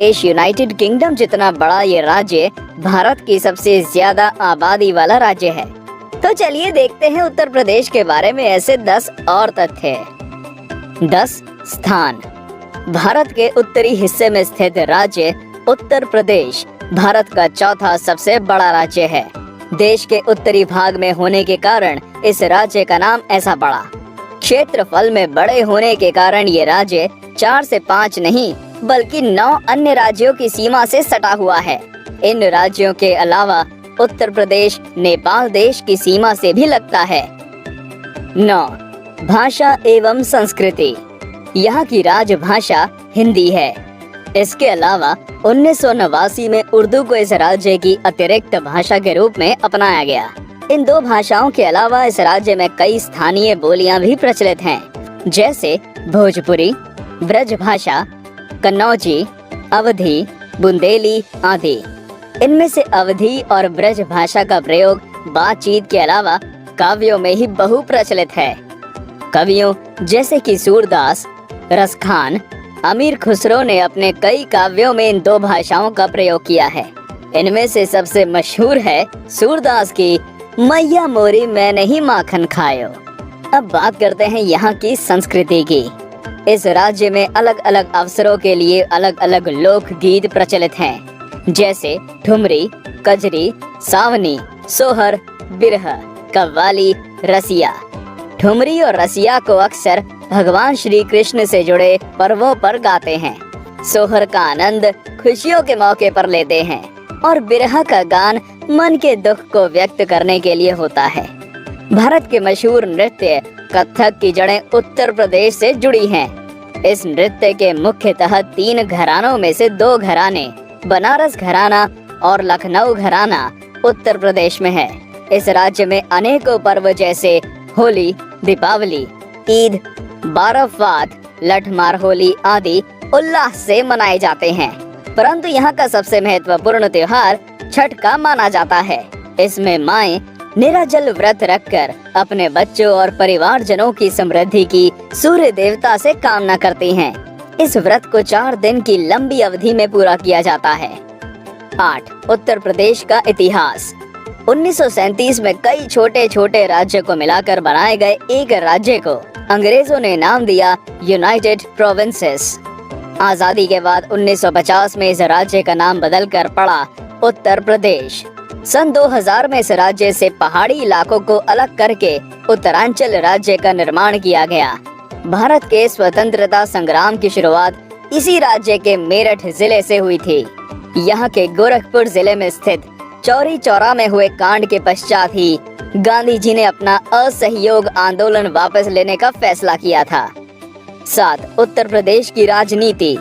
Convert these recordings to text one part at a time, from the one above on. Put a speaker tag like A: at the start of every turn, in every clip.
A: देश United kingdom जितना बड़ा ये राज्य भारत की सबसे ज्यादा आबादी वाला राज्य है। तो चलिए देखते हैं उत्तर प्रदेश के बारे में ऐसे 10 और तथ्य। 10 स्थान। भारत के उत्तरी हिस्से में स्थित राज्य उत्तर प्रदेश भारत का चौथा सबसे बड़ा राज्य है। देश के उत्तरी भाग में होने के कारण इस राज्य का नाम ऐसा पड़ा। क्षेत्रफल में बड़े होने के कारण ये राज्य 4 से 5 नहीं बल्कि 9 अन्य राज्यों की सीमा से सटा हुआ है। इन राज्यों के अलावा उत्तर प्रदेश नेपाल देश की सीमा से भी लगता है। 9. भाषा एवं संस्कृति। यहाँ की राजभाषा हिंदी है। इसके अलावा 1989 में उर्दू को इस राज्य की अतिरिक्त भाषा के रूप में अपनाया गया। इन 2 भाषाओं के अलावा इस राज्य में कई स्थानीय बोलियां भी प्रचलित हैं, जैसे भोजपुरी, ब्रजभाषा, कन्नौजी, अवधी, बुंदेली आदि। इनमें से अवधी और ब्रज भाषा का प्रयोग बातचीत के अलावा काव्यों में ही बहु प्रचलित है। कवियों जैसे कि सूरदास, रसखान, अमीर खुसरो ने अपने कई काव्यों में इन 2 भाषाओं का प्रयोग किया है। इनमें से सबसे मशहूर है सूरदास की मैया मोरी मैं नहीं माखन खायो। अब बात करते हैं यहाँ की संस्कृति की। इस राज्य में अलग अलग अवसरों के लिए अलग अलग लोकगीत प्रचलित हैं, जैसे ठुमरी, कजरी, सावनी, सोहर, बिरह, कव्वाली, रसिया। ठुमरी और रसिया को अक्सर भगवान श्री कृष्ण से जुड़े पर्वों पर गाते हैं। सोहर का आनंद खुशियों के मौके पर लेते हैं और बिरह का गान मन के दुख को व्यक्त करने के लिए होता है। भारत के मशहूर नृत्य कथक की जड़ें उत्तर प्रदेश से जुड़ी हैं। इस नृत्य के मुख्यतः 3 घरानों में से 2 घराने बनारस घराना और लखनऊ घराना उत्तर प्रदेश में है। इस राज्य में अनेकों पर्व जैसे होली, दीपावली, ईद, बाराफात, लठमार होली आदि उल्लास से मनाए जाते हैं, परंतु यहाँ का सबसे महत्वपूर्ण त्योहार छठ का माना जाता है। इसमें माएं निराजल व्रत रखकर अपने बच्चों और परिवारजनों की समृद्धि की सूर्य देवता से कामना करती हैं। इस व्रत को 4 दिन की लंबी अवधि में पूरा किया जाता है। 8. उत्तर प्रदेश का इतिहास। 1937 में कई छोटे छोटे राज्य को मिलाकर बनाए गए एक राज्य को अंग्रेजों ने नाम दिया यूनाइटेड प्रोविंसेस। आजादी के बाद 1950 में इस राज्य का नाम बदलकर पड़ा उत्तर प्रदेश। सन 2000 में इस राज्य से पहाड़ी इलाकों को अलग करके उत्तरांचल राज्य का निर्माण किया गया। भारत के स्वतंत्रता संग्राम की शुरुआत इसी राज्य के मेरठ जिले से हुई थी। यहाँ के गोरखपुर जिले में स्थित चौरी चौरा में हुए कांड के पश्चात ही गांधी जी ने अपना असहयोग आंदोलन वापस लेने का फैसला किया था। 7. उत्तर प्रदेश की राजनीति।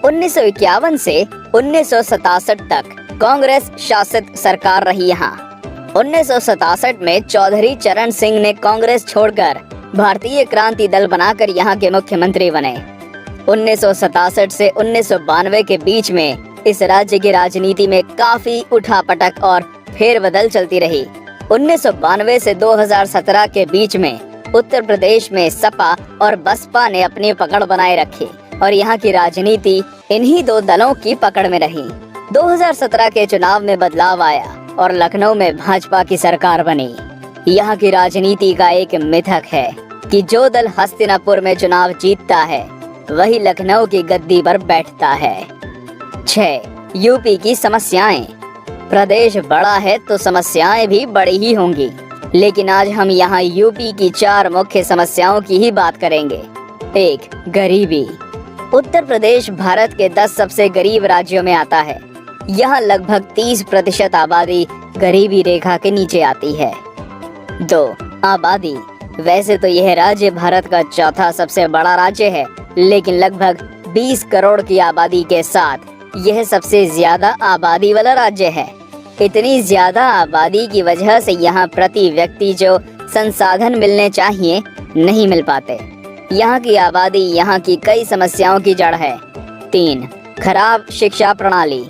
A: 1951 से 1967 तक कांग्रेस शासित सरकार रही यहाँ। 1967 में चौधरी चरण सिंह ने कांग्रेस छोड़कर भारतीय क्रांति दल बनाकर यहाँ के मुख्यमंत्री बने। 1967 से 1992 के बीच में इस राज्य की राजनीति में काफी उठापटक और फेरबदल चलती रही। 1992 से 2017 के बीच में उत्तर प्रदेश में सपा और बसपा ने अपनी पकड़ बनाए रखी और यहाँ की राजनीति इन्हीं 2 दलों की पकड़ में रही। 2017 के चुनाव में बदलाव आया और लखनऊ में भाजपा की सरकार बनी। यहाँ की राजनीति का एक मिथक है कि जो दल हस्तिनापुर में चुनाव जीतता है वही लखनऊ की गद्दी पर बैठता है। 6. यूपी की समस्याएं। प्रदेश बड़ा है तो समस्याएं भी बड़ी ही होंगी, लेकिन आज हम यहाँ यूपी की 4 मुख्य समस्याओं की ही बात करेंगे। 1. गरीबी। उत्तर प्रदेश भारत के 10 सबसे गरीब राज्यों में आता है। यहाँ लगभग 30% आबादी गरीबी रेखा के नीचे आती है। 2. आबादी। वैसे तो यह राज्य भारत का चौथा सबसे बड़ा राज्य है, लेकिन लगभग 20 करोड़ की आबादी के साथ यह सबसे ज्यादा आबादी वाला राज्य है। इतनी ज्यादा आबादी की वजह से यहाँ प्रति व्यक्ति जो संसाधन मिलने चाहिए नहीं मिल पाते। यहाँ की आबादी यहाँ की कई समस्याओं की जड़ है। 3. खराब शिक्षा प्रणाली।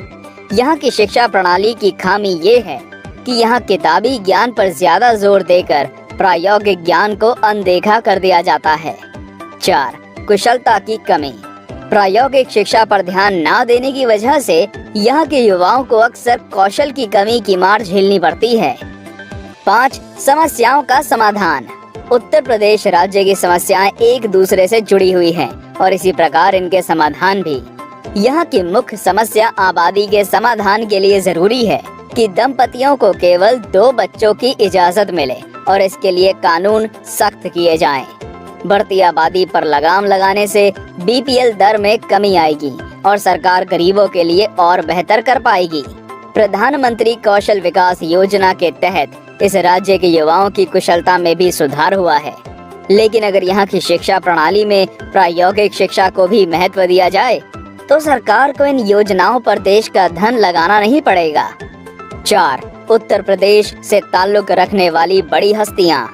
A: यहाँ की शिक्षा प्रणाली की खामी ये है कि यहाँ किताबी ज्ञान पर ज्यादा जोर देकर प्रायोगिक ज्ञान को अनदेखा कर दिया जाता है। 4. कुशलता की कमी। प्रायोगिक शिक्षा पर ध्यान न देने की वजह से यहाँ के युवाओं को अक्सर कौशल की कमी की मार झेलनी पड़ती है। 5. समस्याओं का समाधान। उत्तर प्रदेश राज्य की समस्याएं एक दूसरे से जुड़ी हुई हैं और इसी प्रकार इनके समाधान भी। यहाँ की मुख्य समस्या आबादी के समाधान के लिए जरूरी है कि दंपतियों को केवल 2 बच्चों की इजाजत मिले और इसके लिए कानून सख्त किए जाएं। बढ़ती आबादी पर लगाम लगाने से बीपीएल दर में कमी आएगी और सरकार गरीबों के लिए और बेहतर कर पाएगी। प्रधानमंत्री कौशल विकास योजना के तहत इस राज्य के युवाओं की कुशलता में भी सुधार हुआ है। लेकिन अगर यहाँ की शिक्षा प्रणाली में प्रायोगिक शिक्षा को भी महत्व दिया जाए तो सरकार को इन योजनाओं पर देश का धन लगाना नहीं पड़ेगा। 4. उत्तर प्रदेश से ताल्लुक रखने वाली बड़ी हस्तियां।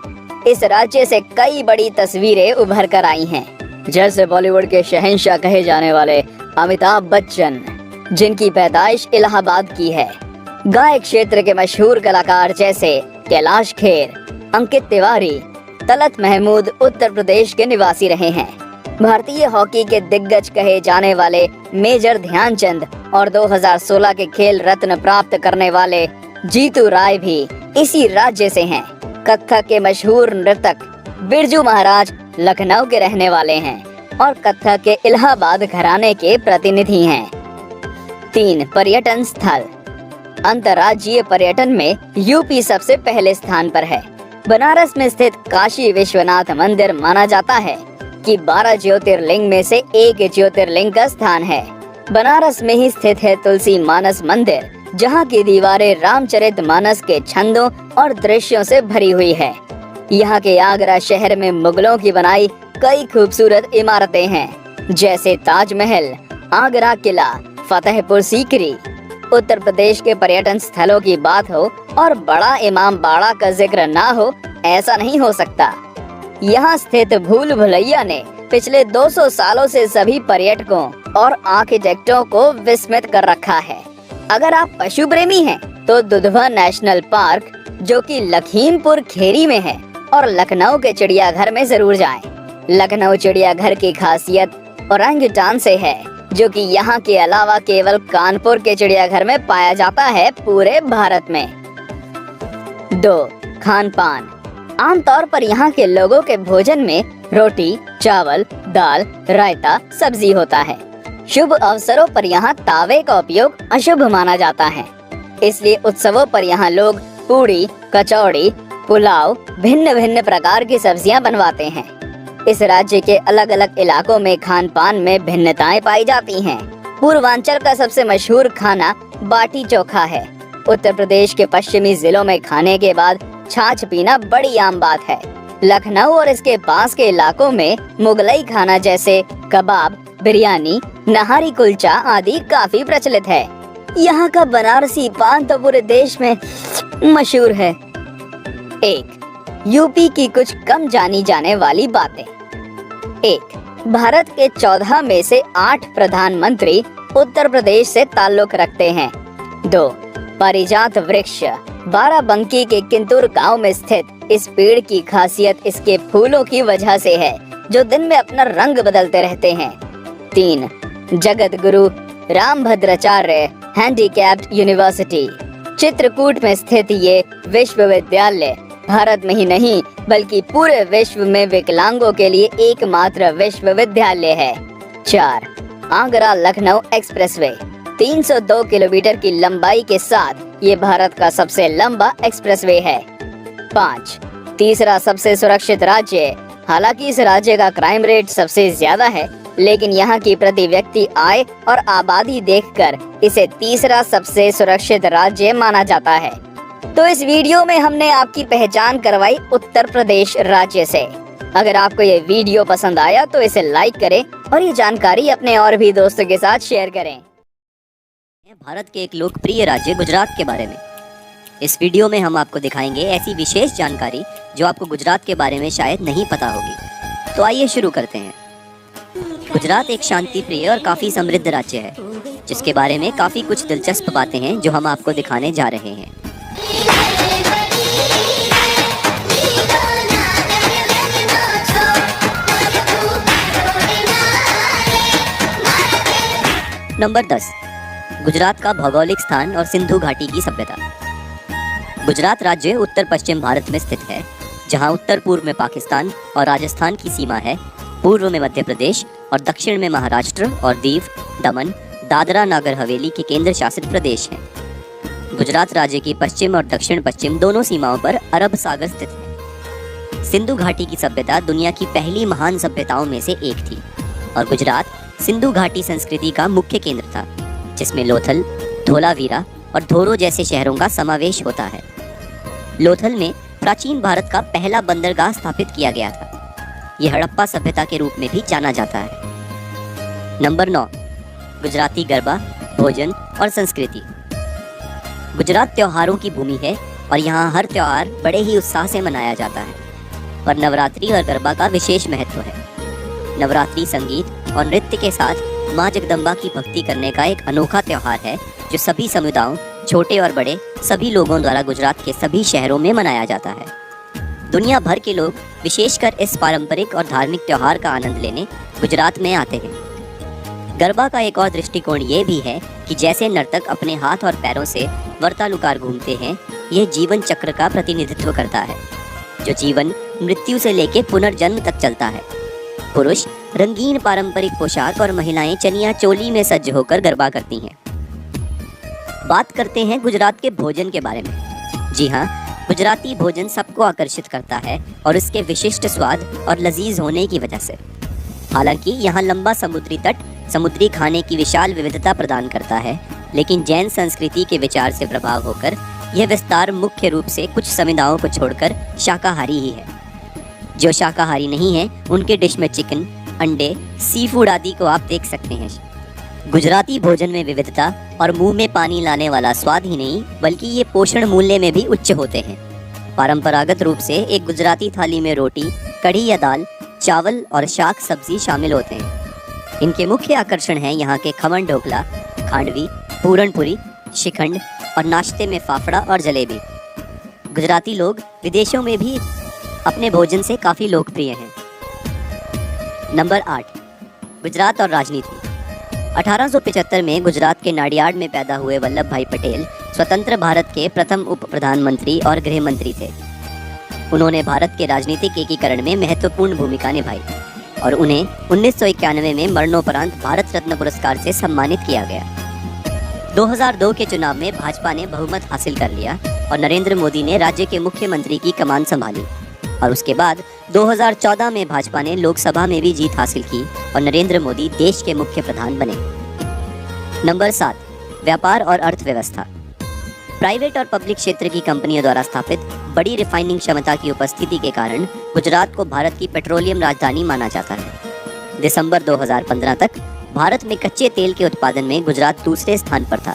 A: इस राज्य से कई बड़ी तस्वीरें उभर कर आई हैं, जैसे बॉलीवुड के शहंशाह कहे जाने वाले अमिताभ बच्चन, जिनकी पैदाइश इलाहाबाद की है। गायक क्षेत्र के मशहूर कलाकार जैसे कैलाश खेर, अंकित तिवारी, तलत महमूद उत्तर प्रदेश के निवासी रहे हैं। भारतीय हॉकी के दिग्गज कहे जाने वाले मेजर ध्यानचंद और 2016 के खेल रत्न प्राप्त करने वाले जीतू राय भी इसी राज्य से हैं। कथक के मशहूर नर्तक बिरजू महाराज लखनऊ के रहने वाले हैं और कथक के इलाहाबाद घराने के प्रतिनिधि हैं। 3. पर्यटन स्थल। अंतर्राज्यीय पर्यटन में यूपी सबसे पहले स्थान पर है। बनारस में स्थित काशी विश्वनाथ मंदिर माना जाता है कि 12 ज्योतिर्लिंग में से एक ज्योतिर्लिंग का स्थान है। बनारस में ही स्थित है तुलसी मानस मंदिर, जहाँ की दीवारें रामचरित मानस के छंदों और दृश्यों से भरी हुई है। यहाँ के आगरा शहर में मुगलों की बनाई कई खूबसूरत इमारतें हैं, जैसे ताजमहल, आगरा किला, फतेहपुर सीकरी। उत्तर प्रदेश के पर्यटन स्थलों की बात हो और बड़ा इमाम बाड़ा का जिक्र ना हो, ऐसा नहीं हो सकता। यहाँ स्थित भूल भुलैया ने पिछले 200 सालों से सभी पर्यटकों और आर्किटेक्टों को विस्मित कर रखा है। अगर आप पशु प्रेमी हैं, तो दुधवा नेशनल पार्क, जो कि लखीमपुर खेरी में है, और लखनऊ के चिड़ियाघर में जरूर जाएं। लखनऊ चिड़ियाघर की खासियत ओरंगुटान से है, जो कि यहाँ के अलावा केवल कानपुर के चिड़ियाघर में पाया जाता है पूरे भारत में। 2. खान पान। आमतौर पर यहाँ के लोगों के भोजन में रोटी, चावल, दाल, रायता, सब्जी होता है। शुभ अवसरों पर यहाँ तावे का उपयोग अशुभ माना जाता है, इसलिए उत्सवों पर यहाँ लोग पूड़ी, कचौड़ी, पुलाव, भिन्न भिन्न प्रकार की सब्जियाँ बनवाते हैं। इस राज्य के अलग अलग इलाकों में खान पान में भिन्नताएं पाई जाती हैं। पूर्वांचल का सबसे मशहूर खाना बाटी चोखा है। उत्तर प्रदेश के पश्चिमी जिलों में खाने के बाद छाछ पीना बड़ी आम बात है। लखनऊ और इसके पास के इलाकों में मुगलई खाना जैसे कबाब, बिरयानी, नहारी कुलचा आदि काफी प्रचलित है। यहाँ का बनारसी पान तो पूरे देश में मशहूर है। 1. यूपी की कुछ कम जानी जाने वाली बातें। 1. भारत के 14 में से 8 प्रधानमंत्री उत्तर प्रदेश से ताल्लुक रखते हैं। 2. पारिजात वृक्ष। बाराबंकी के किंतुर गांव में स्थित इस पेड़ की खासियत इसके फूलों की वजह से है, जो दिन में अपना रंग बदलते रहते हैं। 3. Jagat Guru Rambhadracharya handicapped university. चित्रकूट में स्थित ये विश्वविद्यालय भारत में ही नहीं बल्कि पूरे विश्व में विकलांगों के लिए एकमात्र विश्वविद्यालय है। 4. आगरा लखनऊ एक्सप्रेसवे। 302 किलोमीटर की लंबाई के साथ ये भारत का सबसे लंबा एक्सप्रेसवे है। 5. तीसरा सबसे सुरक्षित राज्य। हालांकि इस राज्य का क्राइम रेट सबसे ज्यादा है, लेकिन यहाँ की प्रति व्यक्ति आय और आबादी देखकर इसे तीसरा सबसे सुरक्षित राज्य माना जाता है। तो इस वीडियो में हमने आपकी पहचान करवाई उत्तर प्रदेश राज्य से। अगर आपको ये वीडियो पसंद आया तो इसे लाइक करें और ये जानकारी अपने और भी दोस्तों के साथ शेयर करें।
B: भारत के एक लोकप्रिय राज्य गुजरात के बारे में। इस वीडियो में हम आपको दिखाएंगे ऐसी विशेष जानकारी जो आपको गुजरात के बारे में शायद नहीं पता होगी। तो आइए शुरू करते हैं। गुजरात एक शांति प्रिय और काफ़ी समृद्ध राज्य है, जिसके बारे में काफ़ी कुछ दिलचस्प बातें हैं जो हम आपको दिखाने जा रहे हैं। नंबर 10, गुजरात का भौगोलिक स्थान और सिंधु घाटी की सभ्यता। गुजरात राज्य उत्तर पश्चिम भारत में स्थित है, जहां उत्तर पूर्व में पाकिस्तान और राजस्थान की सीमा है, पूर्व में मध्य प्रदेश और दक्षिण में महाराष्ट्र और दीव, दमन, दादरा नागर हवेली के केंद्र शासित प्रदेश हैं। गुजरात राज्य की पश्चिम और दक्षिण पश्चिम दोनों सीमाओं पर अरब सागर स्थित है। सिंधु घाटी की सभ्यता दुनिया की पहली महान सभ्यताओं में से एक थी और गुजरात सिंधु घाटी संस्कृति का मुख्य केंद्र था, जिसमें लोथल, धोलावीरा और धोरो जैसे शहरों का समावेश होता है। लोथल में प्राचीन भारत का पहला बंदरगाह स्थापित किया गया था। यह हड़प्पा सभ्यता के रूप में भी जाना जाता है। नंबर 9, गुजराती गरबा, भोजन और संस्कृति। गुजरात त्योहारों की भूमि है और यहाँ हर त्योहार बड़े ही उत्साह से मनाया जाता है, पर नवरात्रि और गरबा का विशेष महत्व है। नवरात्रि संगीत और नृत्य के साथ माँ जगदम्बा की भक्ति करने का एक अनोखा त्योहार है, जो सभी समुदायों, छोटे और बड़े, सभी लोगों द्वारा गुजरात के सभी शहरों में मनाया जाता है। दुनिया भर के लोग विशेषकर इस पारंपरिक और धार्मिक त्योहार का आनंद लेने गुजरात में आते हैं। गरबा का एक और दृष्टिकोण ये भी है कि जैसे नर्तक अपने हाथ और पैरों से वर्तालुकार घूमते हैं, यह जीवन चक्र का प्रतिनिधित्व करता है, जो जीवन मृत्यु से लेकर पुनर्जन्म तक चलता है। पुरुष रंगीन पारंपरिक पोशाक और महिलाएं चनिया चोली में सज्ज होकर गरबा करती हैं। बात करते हैं गुजरात के भोजन के बारे में। जी हाँ, गुजराती भोजन सबको आकर्षित करता है और इसके विशिष्ट स्वाद और लजीज होने की वजह से। हालांकि यहाँ लंबा समुद्री तट समुद्री खाने की विशाल विविधता प्रदान करता है, लेकिन जैन संस्कृति के विचार से प्रभाव होकर यह विस्तार मुख्य रूप से कुछ समुदायों को छोड़कर शाकाहारी ही है। जो शाकाहारी नहीं है, उनके डिश में चिकन, अंडे, सी फूड आदि को आप देख सकते हैं। गुजराती भोजन में विविधता और मुंह में पानी लाने वाला स्वाद ही नहीं, बल्कि ये पोषण मूल्य में भी उच्च होते हैं। परंपरागत रूप से एक गुजराती थाली में रोटी, कढ़ी या दाल, चावल और शाक सब्जी शामिल होते हैं। इनके मुख्य आकर्षण हैं यहाँ के खमन ढोकला, खांडवी, पूरणपुरी, शिखंड और नाश्ते में फाफड़ा और जलेबी। गुजराती लोग विदेशों में भी अपने भोजन से काफ़ी लोकप्रिय हैं। नंबर 8, गुजरात और राजनीति। 1875 में गुजरात के नाडियाड में पैदा हुए वल्लभ भाई पटेल स्वतंत्र भारत के प्रथम उप प्रधानमंत्री और गृह मंत्री थे। उन्होंने भारत के राजनीतिक एकीकरण में महत्वपूर्ण भूमिका निभाई और उन्हें 1991 में मरणोपरांत भारत रत्न पुरस्कार से सम्मानित किया गया। 2002 के चुनाव में भाजपा ने बहुमत हासिल कर लिया और नरेंद्र मोदी ने राज्य के मुख्यमंत्री की कमान संभाली और उसके बाद 2014 में भाजपा ने लोकसभा में भी जीत हासिल की और नरेंद्र मोदी देश के मुख्य प्रधान बने। नंबर 7, व्यापार और अर्थव्यवस्था। प्राइवेट और पब्लिक क्षेत्र की कंपनियों द्वारा स्थापित बड़ी रिफाइनिंग क्षमता की उपस्थिति के कारण गुजरात को भारत की पेट्रोलियम राजधानी माना जाता है। दिसंबर 2015 तक भारत में कच्चे तेल के उत्पादन में गुजरात दूसरे स्थान पर था।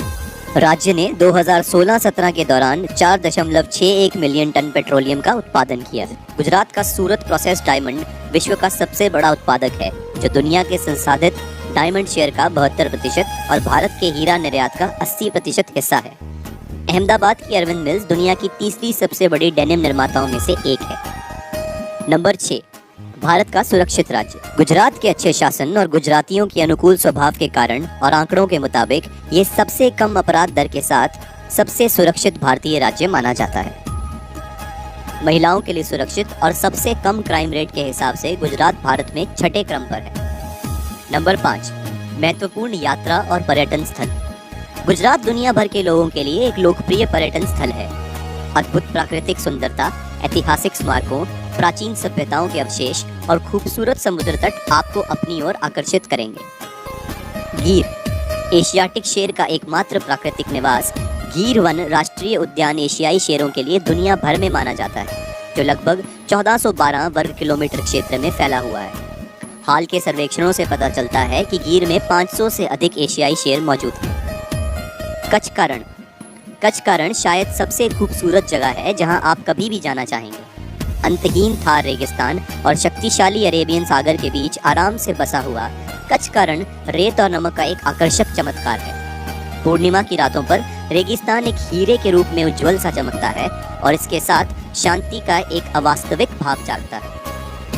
B: राज्य ने 2016-17 के दौरान 4.61 मिलियन टन पेट्रोलियम का उत्पादन किया। गुजरात का सूरत प्रोसेस डायमंड विश्व का सबसे बड़ा उत्पादक है, जो दुनिया के संसाधित डायमंड शेयर का 72% और भारत के हीरा निर्यात का 80% हिस्सा है। अहमदाबाद की अरविंद मिल्स दुनिया की तीसरी सबसे बड़ी डेनिम निर्माताओं में से एक है। नंबर 6, भारत का सुरक्षित राज्य। गुजरात के अच्छे शासन और गुजरातियों के अनुकूल स्वभाव के कारण और आंकड़ों के मुताबिक ये सबसे कम अपराध दर के साथ सबसे सुरक्षित भारतीय राज्य माना जाता है। महिलाओं के लिए सुरक्षित और सबसे कम क्राइम रेट के हिसाब से गुजरात भारत में छठे क्रम पर है। नंबर 5, महत्वपूर्ण यात्रा और पर्यटन स्थल। गुजरात दुनिया भर के लोगों के लिए एक लोकप्रिय पर्यटन स्थल है। अद्भुत प्राकृतिक सुंदरता, ऐतिहासिक स्मारकों, प्राचीन सभ्यताओं के अवशेष और खूबसूरत समुद्र तट आपको अपनी ओर आकर्षित करेंगे। गिर, एशियाटिक शेर का एकमात्र प्राकृतिक निवास गिर वन राष्ट्रीय उद्यान एशियाई शेरों के लिए दुनिया भर में माना जाता है, जो लगभग 1412 वर्ग किलोमीटर क्षेत्र में फैला हुआ है। हाल के सर्वेक्षणों से पता चलता है कि गिर में 500 से अधिक एशियाई शेर मौजूद हैं। कच्छ का रण। कच्छ का रण शायद सबसे खूबसूरत जगह है जहां आप कभी भी जाना चाहेंगे। अंतहीन थार रेगिस्तान और शक्तिशाली अरेबियन सागर के बीच आराम से बसा हुआ कच्छ का रण रेत और नमक का एक आकर्षक चमत्कार है। पूर्णिमा की रातों पर रेगिस्तान एक हीरे के रूप में उज्जवल सा चमकता है और इसके साथ शांति का एक अवास्तविक भाव जागता है।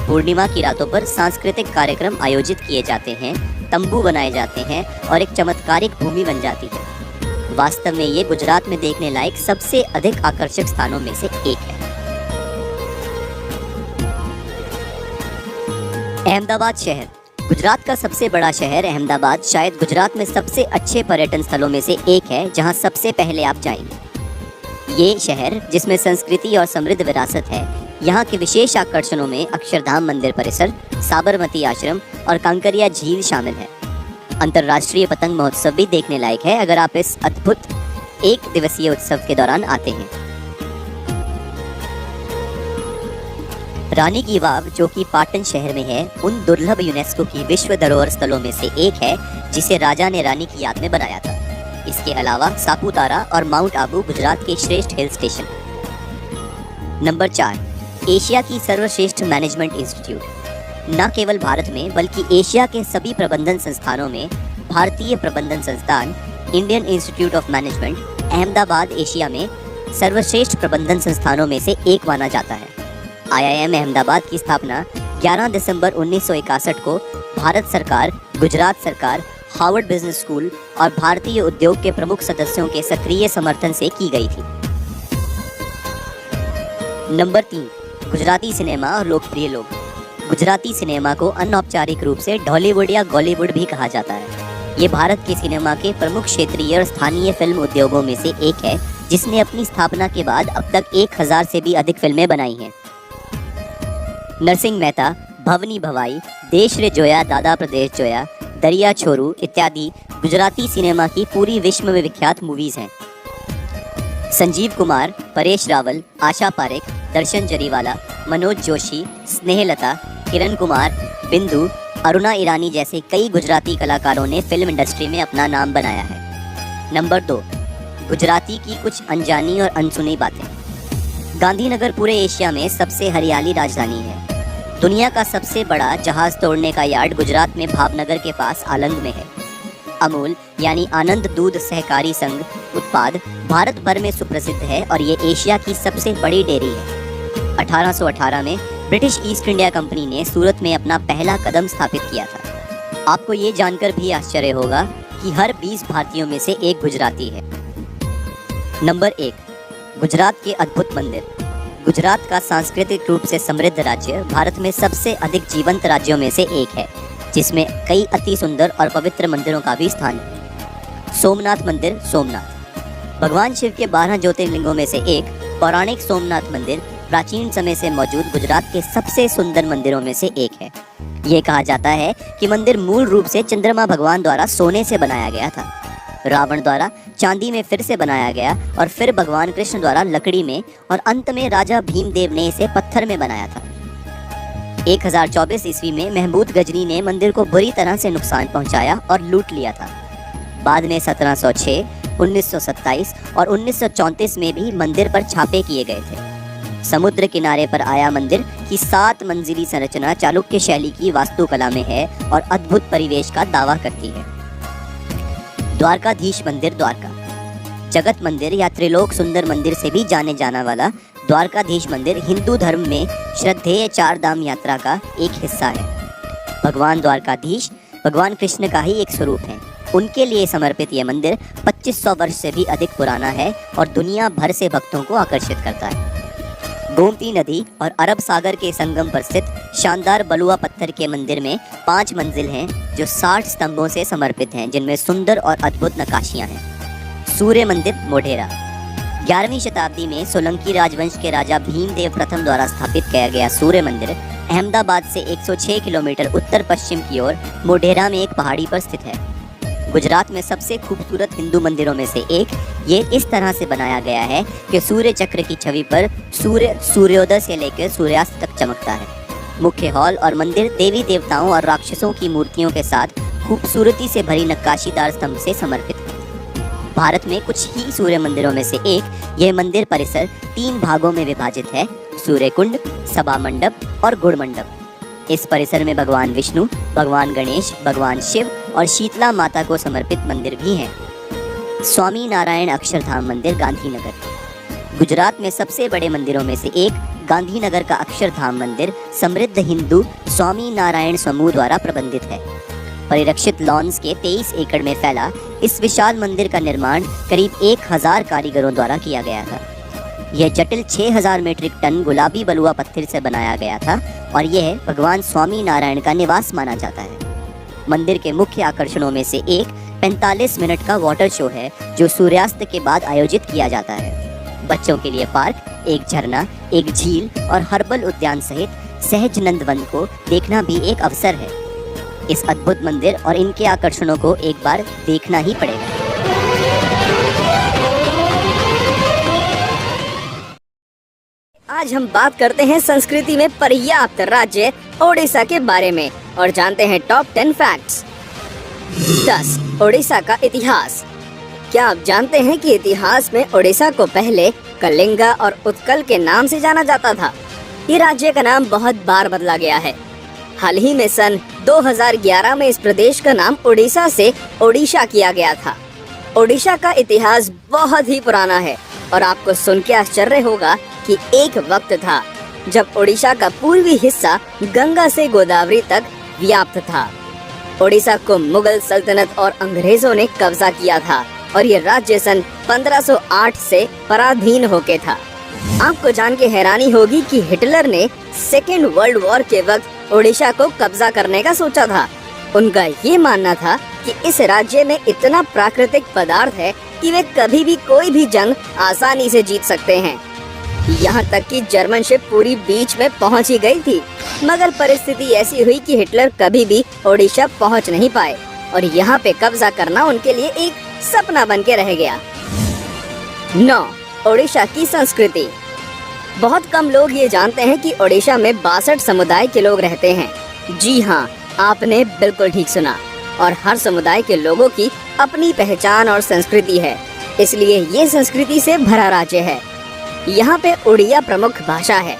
B: पूर्णिमा की रातों पर सांस्कृतिक कार्यक्रम आयोजित किए जाते हैं तंबू बनाए जाते हैं और एक चमत्कारिक भूमि बन जाती है। वास्तव में ये गुजरात में देखने लायक सबसे अधिक आकर्षक स्थानों में से एक है। अहमदाबाद शहर। गुजरात का सबसे बड़ा शहर अहमदाबाद शायद गुजरात में सबसे अच्छे पर्यटन स्थलों में से एक है, जहां सबसे पहले आप जाएंगे। ये शहर जिसमें संस्कृति और समृद्ध विरासत है, यहाँ के विशेष आकर्षणों में अक्षरधाम मंदिर परिसर, साबरमती आश्रम और कांकरिया झील शामिल है। अंतर्राष्ट्रीय पतंग महोत्सव भी देखने लायक है अगर आप इस अद्भुत एक दिवसीय उत्सव के दौरान आते हैं। रानी की वाव, जो कि पाटन शहर में है, उन दुर्लभ यूनेस्को की विश्व धरोहर स्थलों में से एक है जिसे राजा ने रानी की याद में बनाया था। इसके अलावा सापुतारा और माउंट आबू गुजरात के श्रेष्ठ हिल स्टेशन। नंबर 4, एशिया की सर्वश्रेष्ठ मैनेजमेंट इंस्टीट्यूट। न केवल भारत में बल्कि एशिया के सभी प्रबंधन संस्थानों में भारतीय प्रबंधन संस्थान Indian institute of management Ahmedabad Asia में सर्वश्रेष्ठ प्रबंधन संस्थानों में से एक माना जाता है। IIM अहमदाबाद की स्थापना 11 दिसंबर 1961 को भारत सरकार, गुजरात सरकार, हार्वर्ड बिजनेस स्कूल और भारतीय उद्योग के प्रमुख सदस्यों के सक्रिय समर्थन से की गई थी। नंबर 3, गुजराती सिनेमा और लोकप्रिय लोग। गुजराती सिनेमा को अनौपचारिक रूप से ढॉलीवुड या गॉलीवुड भी कहा जाता है। ये भारत के सिनेमा के प्रमुख क्षेत्रीय और स्थानीय फिल्म उद्योगों में से एक है, जिसने अपनी स्थापना के बाद अब तक 1000 से भी अधिक फिल्में बनाई हैं। नरसिंह मेहता, भवनी भवाई, देश रे जोया, दादा प्रदेश जोया, दरिया छोरू इत्यादि गुजराती सिनेमा की पूरी विश्व में विख्यात मूवीज हैं। संजीव कुमार, परेश रावल, आशा पारेख, दर्शन जरीवाला, मनोज जोशी, स्नेहलता, किरण कुमार, बिंदु, अरुणा ईरानी जैसे कई गुजराती कलाकारों ने फिल्म इंडस्ट्री में अपना नाम बनाया है। नंबर 2, गुजराती की कुछ अनजानी और अनसुनी बातें। गांधीनगर पूरे एशिया में सबसे हरियाली राजधानी है। दुनिया का सबसे बड़ा जहाज तोड़ने का यार्ड गुजरात में भावनगर के पास आलंग में है। अमूल यानी आनंद दूध सहकारी संघ उत्पाद भारत भर में सुप्रसिद्ध है और ये एशिया की सबसे बड़ी डेयरी है। 1818 में ब्रिटिश ईस्ट इंडिया कंपनी ने सूरत में अपना पहला कदम स्थापित किया था। आपको ये जानकर भी आश्चर्य होगा कि हर 20 भारतीयों में से एक गुजराती है। नंबर 1, गुजरात के अद्भुत मंदिर। गुजरात का सांस्कृतिक रूप से समृद्ध राज्य भारत में सबसे अधिक जीवंत राज्यों में से एक है, जिसमें कई अति सुंदर और पवित्र मंदिरों का भी स्थान है। सोमनाथ मंदिर, सोमनाथ भगवान शिव के 12 ज्योतिर्लिंगों में से एक पौराणिक सोमनाथ मंदिर प्राचीन समय से मौजूद गुजरात के सबसे सुंदर मंदिरों में से एक है। ये कहा जाता है कि मंदिर मूल रूप से चंद्रमा भगवान द्वारा सोने से बनाया गया था, रावण द्वारा चांदी में फिर से बनाया गया और फिर भगवान कृष्ण द्वारा लकड़ी में और अंत में राजा भीमदेव ने इसे पत्थर में बनाया था। 1024 ईस्वी में महमूद गजनी ने मंदिर को बुरी तरह से नुकसान पहुंचाया और लूट लिया था। बाद में 1706, 1927 और 1934 में भी मंदिर पर छापे किए गए थे। समुद्र किनारे पर आया मंदिर की 7 मंजिली संरचना चालुक्य शैली की वास्तुकला में है और अद्भुत परिवेश का दावा करती है। द्वारकाधीश मंदिर, द्वारका जगत मंदिर या त्रिलोक सुंदर मंदिर से भी जाने जाना वाला द्वारकाधीश मंदिर हिंदू धर्म में श्रद्धेय 4 धाम यात्रा का एक हिस्सा है। भगवान द्वारकाधीश भगवान कृष्ण का ही एक स्वरूप है। उनके लिए समर्पित यह मंदिर 2500 वर्ष से भी अधिक पुराना है और दुनिया भर से भक्तों को आकर्षित करता है। गोमती नदी और अरब सागर के संगम पर स्थित शानदार बलुआ पत्थर के मंदिर में 5 मंजिल हैं जो 60 स्तंभों से समर्पित हैं, जिनमें सुंदर और अद्भुत नक्काशियां हैं। सूर्य मंदिर, मोढेरा 11वीं शताब्दी में सोलंकी राजवंश के राजा भीमदेव प्रथम द्वारा स्थापित किया गया सूर्य मंदिर अहमदाबाद से 106 किलोमीटर उत्तर पश्चिम की ओर मोढेरा में एक पहाड़ी पर स्थित है। गुजरात में सबसे खूबसूरत हिंदू मंदिरों में से एक ये इस तरह से बनाया गया है कि सूर्य चक्र की छवि पर सूर्य सूर्योदय से लेकर सूर्यास्त तक चमकता है। मुख्य हॉल और मंदिर देवी देवताओं और राक्षसों की मूर्तियों के साथ खूबसूरती से भरी नक्काशीदार स्तंभ से समर्पित है। भारत में कुछ ही सूर्य मंदिरों में से एक यह मंदिर परिसर 3 भागों में विभाजित है: सूर्य कुंड, सभा मंडप और गुड़ मंडप। इस परिसर में भगवान विष्णु, भगवान गणेश, भगवान शिव और शीतला माता को समर्पित मंदिर भी हैं। स्वामी नारायण अक्षरधाम मंदिर, गांधीनगर गुजरात में सबसे बड़े मंदिरों में से एक गांधीनगर का अक्षरधाम मंदिर समृद्ध हिंदू स्वामी नारायण समूह द्वारा प्रबंधित है। परिरक्षित लॉन्स के 23 एकड़ में फैला इस विशाल मंदिर का निर्माण करीब 1000 कारीगरों द्वारा किया गया था। यह जटिल 6000 मीट्रिक टन गुलाबी बलुआ पत्थर से बनाया गया था और यह भगवान स्वामी नारायण का निवास माना जाता है। मंदिर के मुख्य आकर्षणों में से एक 45 मिनट का वाटर शो है जो सूर्यास्त के बाद आयोजित किया जाता है। बच्चों के लिए पार्क, एक झरना, एक झील और हर्बल उद्यान सहित सहज नंद वन को देखना भी एक अवसर है। इस अद्भुत मंदिर और इनके आकर्षणों को एक बार देखना ही पड़ेगा।
A: आज हम बात करते हैं संस्कृति में पर्याप्त राज्य ओडिशा के बारे में और जानते हैं टॉप 10 फैक्ट्स। 10. ओडिशा का इतिहास। क्या आप जानते हैं कि इतिहास में ओडिशा को पहले कलिंगा और उत्कल के नाम से जाना जाता था। ये राज्य का नाम बहुत बार बदला गया है। हाल ही में सन 2011 में इस प्रदेश का नाम ओडिशा से ओडिशा किया गया था। ओडिशा का इतिहास बहुत ही पुराना है और आपको सुन के आश्चर्य होगा कि एक वक्त था जब ओडिशा का पूर्वी हिस्सा गंगा से गोदावरी तक व्याप्त था। ओडिशा को मुगल सल्तनत और अंग्रेजों ने कब्जा किया था और ये राज्य सन 1508 से पराधीन होके था। आपको जान के हैरानी होगी कि हिटलर ने सेकेंड वर्ल्ड वॉर के वक्त ओडिशा को कब्जा करने का सोचा था। उनका ये मानना था कि इस राज्य में इतना प्राकृतिक पदार्थ है कि वे कभी भी कोई भी जंग आसानी से जीत सकते हैं। यहाँ तक कि जर्मन शिप पूरी बीच में पहुँच ही गई थी, मगर परिस्थिति ऐसी हुई कि हिटलर कभी भी ओडिशा पहुँच नहीं पाए और यहाँ पे कब्जा करना उनके लिए एक सपना बन के रह गया। 9. ओडिशा की संस्कृति। बहुत कम लोग ये जानते हैं कि ओडिशा में 62 समुदाय के लोग रहते हैं। जी हाँ, आपने बिल्कुल ठीक सुना। और हर समुदाय के लोगों की अपनी पहचान और संस्कृति है, इसलिए ये संस्कृति से भरा राज्य है। यहाँ पे उड़िया प्रमुख भाषा है,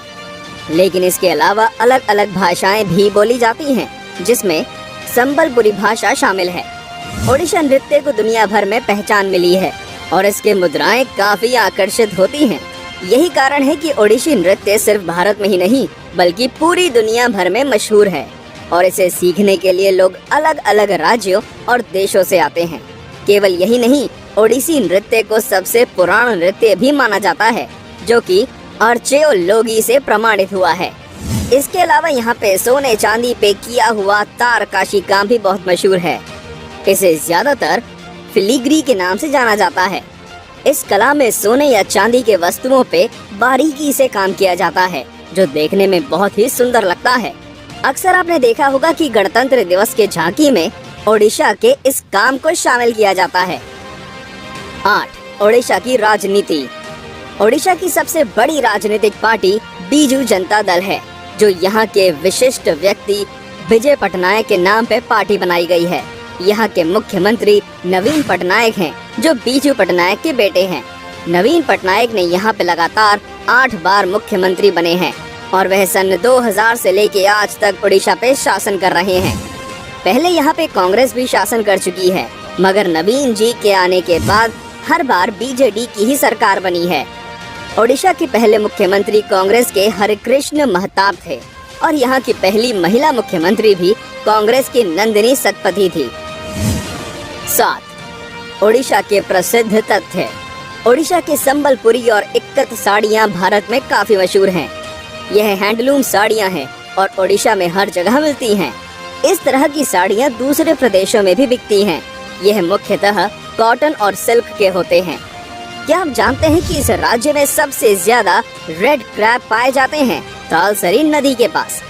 A: लेकिन इसके अलावा अलग अलग भाषाएं भी बोली जाती हैं, जिसमें संबलपुरी भाषा शामिल है। ओडिशा नृत्य को दुनिया भर में पहचान मिली है और इसके मुद्राएं काफी आकर्षित होती हैं। यही कारण है कि ओडिशी नृत्य सिर्फ भारत में ही नहीं बल्कि पूरी दुनिया भर में मशहूर है और इसे सीखने के लिए लोग अलग अलग राज्यों और देशों से आते हैं। केवल यही नहीं, ओडिसी नृत्य को सबसे पुराना नृत्य भी माना जाता है, जो कि अर्चेओलोगी से प्रमाणित हुआ है। इसके अलावा यहाँ पे सोने चांदी पे किया हुआ तारकाशी काम भी बहुत मशहूर है। इसे ज्यादातर फिलीग्री के नाम से जाना जाता है। इस कला में सोने या चांदी के वस्तुओं पे बारीकी से काम किया जाता है, जो देखने में बहुत ही सुंदर लगता है। अक्सर आपने देखा होगा कि गणतंत्र दिवस के झांकी में ओडिशा के इस काम को शामिल किया जाता है। 8. ओडिशा की राजनीति। ओडिशा की सबसे बड़ी राजनीतिक पार्टी बीजू जनता दल है, जो यहाँ के विशिष्ट व्यक्ति विजय पटनायक के नाम पे पार्टी बनाई गई है। यहाँ के मुख्यमंत्री नवीन पटनायक हैं, जो बीजू पटनायक के बेटे हैं। नवीन पटनायक ने यहाँ पे लगातार 8 बार मुख्यमंत्री बने हैं और वह सन 2000 से लेके आज तक ओडिशा पे शासन कर रहे हैं। पहले यहाँ पे कांग्रेस भी शासन कर चुकी है, मगर नवीन जी के आने के बाद हर बार बीजेडी की ही सरकार बनी है। ओडिशा के पहले मुख्यमंत्री कांग्रेस के हरिकृष्ण महताब थे और यहाँ की पहली महिला मुख्यमंत्री भी कांग्रेस की नंदिनी सतपथी थी। 7. ओडिशा के प्रसिद्ध तथ्य। ओडिशा के संबलपुरी और इक्कत साड़ियाँ भारत में काफी मशहूर हैं। यह हैंडलूम साड़ियाँ हैं और ओडिशा में हर जगह मिलती हैं। इस तरह की साड़ियाँ दूसरे प्रदेशों में भी बिकती हैं। यह मुख्यतः कॉटन और सिल्क के होते हैं। क्या आप जानते हैं कि इस राज्य में सबसे ज्यादा रेड क्रैब पाए जाते हैं तालसरी नदी के पास।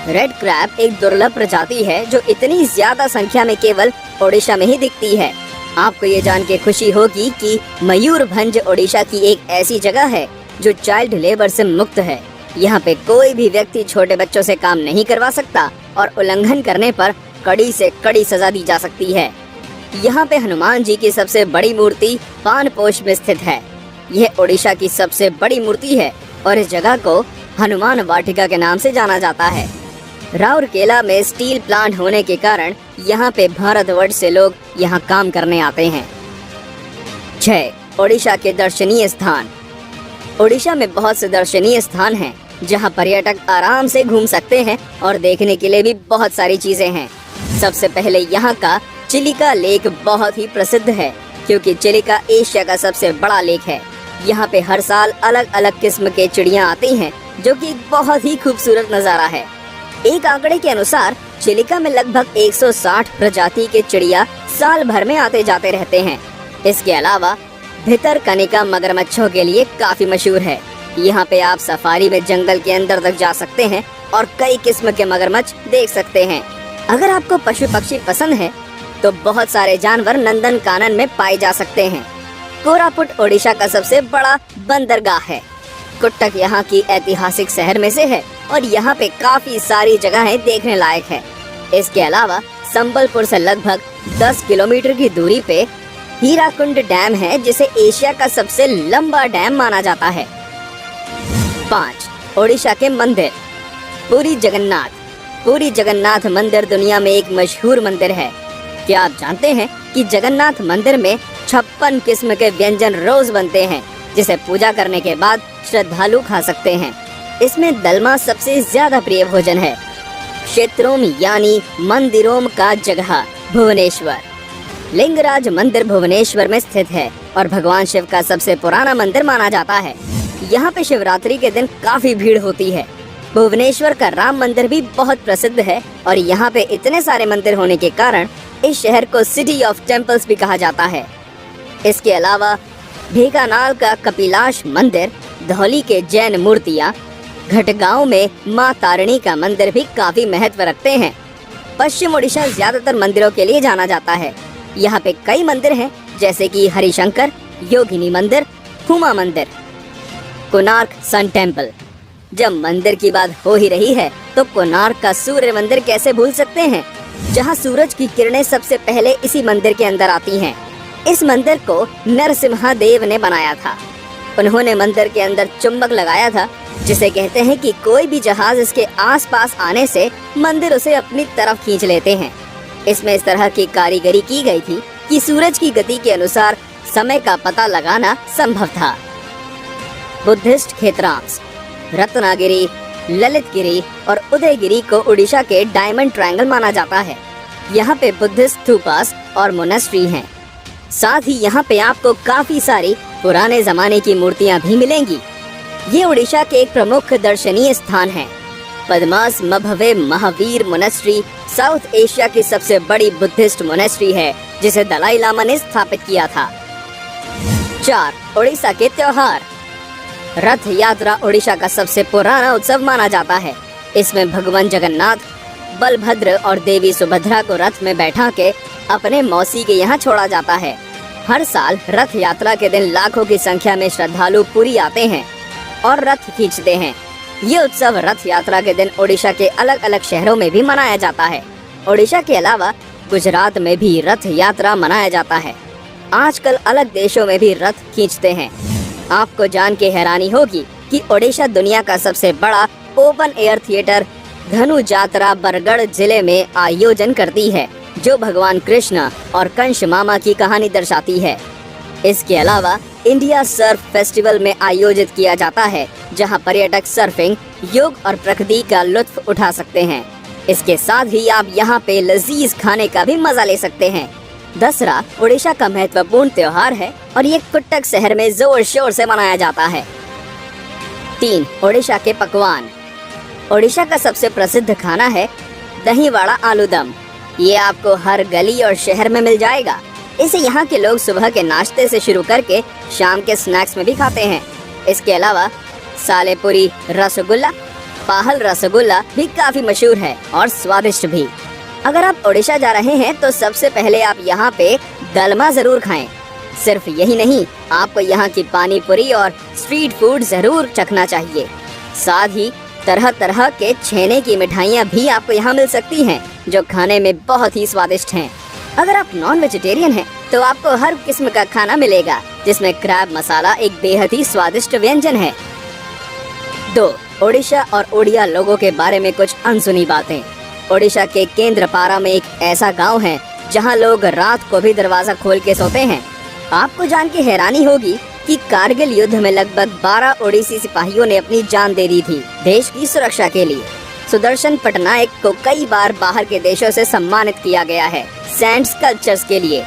A: रेड क्रैब एक दुर्लभ प्रजाति है जो इतनी ज्यादा संख्या में केवल ओडिशा में ही दिखती है। आपको ये जान के खुशी होगी कि मयूरभंज ओडिशा की एक ऐसी जगह है जो चाइल्ड लेबर से मुक्त है। यहाँ पे कोई भी व्यक्ति छोटे बच्चों से काम नहीं करवा सकता और उल्लंघन करने पर कड़ी से कड़ी सजा दी जा सकती है। यहाँ पे हनुमान जी की सबसे बड़ी मूर्ति पानपोष में स्थित है। यह ओडिशा की सबसे बड़ी मूर्ति है और इस जगह को हनुमान वाटिका के नाम से जाना जाता है। राउरकेला में स्टील प्लांट होने के कारण यहाँ पे भारतवर्ष से लोग यहाँ काम करने आते हैं। 6. ओडिशा के दर्शनीय स्थान। ओडिशा में बहुत से दर्शनीय स्थान हैं जहाँ पर्यटक आराम से घूम सकते हैं और देखने के लिए भी बहुत सारी चीजें हैं। सबसे पहले यहाँ का चिलिका लेक बहुत ही प्रसिद्ध है, क्योंकि चिलिका एशिया का सबसे बड़ा लेक है। यहाँ पे हर साल अलग अलग किस्म के चिड़िया आती हैं, जो कि एक बहुत ही खूबसूरत नज़ारा है। एक आंकड़े के अनुसार चिलिका में लगभग 160 प्रजाति के चिड़िया साल भर में आते जाते रहते हैं। इसके अलावा भितरकनिका मगरमच्छों के लिए काफी मशहूर है। यहाँ पे आप सफारी में जंगल के अंदर तक जा सकते हैं और कई किस्म के मगरमच्छ देख सकते हैं। अगर आपको पशु पक्षी पसंद है तो बहुत सारे जानवर नंदन कानन में पाए जा सकते हैं। कोरापुट ओडिशा का सबसे बड़ा बंदरगाह है। कुट्टक यहाँ की ऐतिहासिक शहर में से है और यहाँ पे काफी सारी जगहें देखने लायक है। इसके अलावा संबलपुर से लगभग 10 किलोमीटर की दूरी पे हीराकुंड डैम है, जिसे एशिया का सबसे लंबा डैम माना जाता है। 5. ओडिशा के मंदिर। पुरी जगन्नाथ। पुरी जगन्नाथ मंदिर दुनिया में एक मशहूर मंदिर है। क्या आप जानते हैं कि जगन्नाथ मंदिर में 56 किस्म के व्यंजन रोज बनते हैं, जिसे पूजा करने के बाद श्रद्धालु खा सकते हैं। इसमें दलमा सबसे ज्यादा प्रिय भोजन है। क्षेत्रोम यानी मंदिरों का जगह भुवनेश्वर। लिंगराज मंदिर भुवनेश्वर में स्थित है और भगवान शिव का सबसे पुराना मंदिर माना जाता है। यहाँ पे शिवरात्रि के दिन काफी भीड़ होती है। भुवनेश्वर का राम मंदिर भी बहुत प्रसिद्ध है और यहाँ पे इतने सारे मंदिर होने के कारण इस शहर को सिटी ऑफ टेम्पल्स भी कहा जाता है। इसके अलावा ढेंकानाल का कपिलाश मंदिर, धौली के जैन मूर्तियाँ, घटगांव में माँ तारिणी का मंदिर भी काफी महत्व रखते हैं। पश्चिम ओडिशा ज्यादातर मंदिरों के लिए जाना जाता है। यहाँ पे कई मंदिर हैं, जैसे कि हरिशंकर, योगिनी मंदिर, हुमा मंदिर, कोणार्क सन टेम्पल। जब मंदिर की बात हो ही रही है तो कोणार्क का सूर्य मंदिर कैसे भूल सकते हैं, जहाँ सूरज की किरणें सबसे पहले इसी मंदिर के अंदर आती हैं। इस मंदिर को नरसिम्हा देव ने बनाया था। उन्होंने मंदिर के अंदर चुंबक लगाया था, जिसे कहते हैं कि कोई भी जहाज इसके आसपास आने से मंदिर उसे अपनी तरफ खींच लेते हैं। इसमें इस तरह की कारीगरी की गई थी कि सूरज की गति के अनुसार समय का पता लगाना संभव था। बुद्धिस्ट क्षेत्रांश। रत्नागिरी, ललितगिरी और उदयगिरी को उड़ीसा के डायमंड ट्रायंगल माना जाता है। यहाँ पे बुद्धिस्ट स्तूपास और मोनेस्ट्री हैं। साथ ही यहाँ पे आपको काफी सारी पुराने जमाने की मूर्तियाँ भी मिलेंगी। ये उड़ीसा के एक प्रमुख दर्शनीय स्थान है। पद्मासमभवे महावीर मोनेस्ट्री साउथ एशिया की सबसे बड़ी बुद्धिस्ट मोनेस्ट्री है, जिसे दलाई लामा ने स्थापित किया था। 4. उड़ीसा के त्योहार। रथ यात्रा उड़ीसा का सबसे पुराना उत्सव माना जाता है। इसमें भगवान जगन्नाथ, बलभद्र और देवी सुभद्रा को रथ में बैठा के अपने मौसी के यहाँ छोड़ा जाता है। हर साल रथ यात्रा के दिन लाखों की संख्या में श्रद्धालु पुरी आते हैं और रथ खींचते हैं। ये उत्सव रथ यात्रा के दिन ओडिशा के अलग अलग शहरों में भी मनाया जाता है। ओडिशा के अलावा गुजरात में भी रथ यात्रा मनाया जाता है। आजकल अलग देशों में भी रथ खींचते हैं। आपको जान के हैरानी होगी कि ओडिशा दुनिया का सबसे बड़ा ओपन एयर थिएटर धनु जात्रा बरगढ़ जिले में आयोजन करती है, जो भगवान कृष्ण और कंस मामा की कहानी दर्शाती है। इसके अलावा इंडिया सर्फ फेस्टिवल में आयोजित किया जाता है, जहां पर्यटक सर्फिंग, योग और प्रकृति का लुत्फ उठा सकते हैं। इसके साथ ही आप यहां पे लजीज खाने का भी मजा ले सकते हैं। दसरा ओडिशा का महत्वपूर्ण त्योहार है और ये कुट्टक शहर में जोर शोर से मनाया जाता है। 3. ओडिशा के पकवान। ओडिशा का सबसे प्रसिद्ध खाना है दही वड़ा आलूदम। ये आपको हर गली और शहर में मिल जाएगा। इसे यहाँ के लोग सुबह के नाश्ते से शुरू करके शाम के स्नैक्स में भी खाते हैं। इसके अलावा सालेपुरी रसगुल्ला, पाहल रसगुल्ला भी काफी मशहूर है और स्वादिष्ट भी। अगर आप ओडिशा जा रहे हैं तो सबसे पहले आप यहाँ पे दलमा जरूर खाएं। सिर्फ यही नहीं, आपको यहाँ की पानी पूरी और स्ट्रीट फूड जरूर चखना चाहिए। साथ ही तरह तरह के छेने की मिठाइयाँ भी आपको यहाँ मिल सकती हैं, जो खाने में बहुत ही स्वादिष्ट हैं। अगर आप नॉन वेजिटेरियन हैं तो आपको हर किस्म का खाना मिलेगा, जिसमें क्रैब मसाला एक बेहद ही स्वादिष्ट व्यंजन है। 2. ओडिशा और ओडिया लोगों के बारे में कुछ अनसुनी बातें। ओडिशा के केंद्रपारा में एक ऐसा गांव है जहां लोग रात को भी दरवाजा खोल के सोते हैं। आपको जान के हैरानी होगी कि कारगिल युद्ध में लगभग 12 ओडिसी सिपाहियों ने अपनी जान दे दी थी देश की सुरक्षा के लिए। सुदर्शन पटनायक को कई बार बाहर के देशों से सम्मानित किया गया है सैंड स्कल्पचर्स के लिए।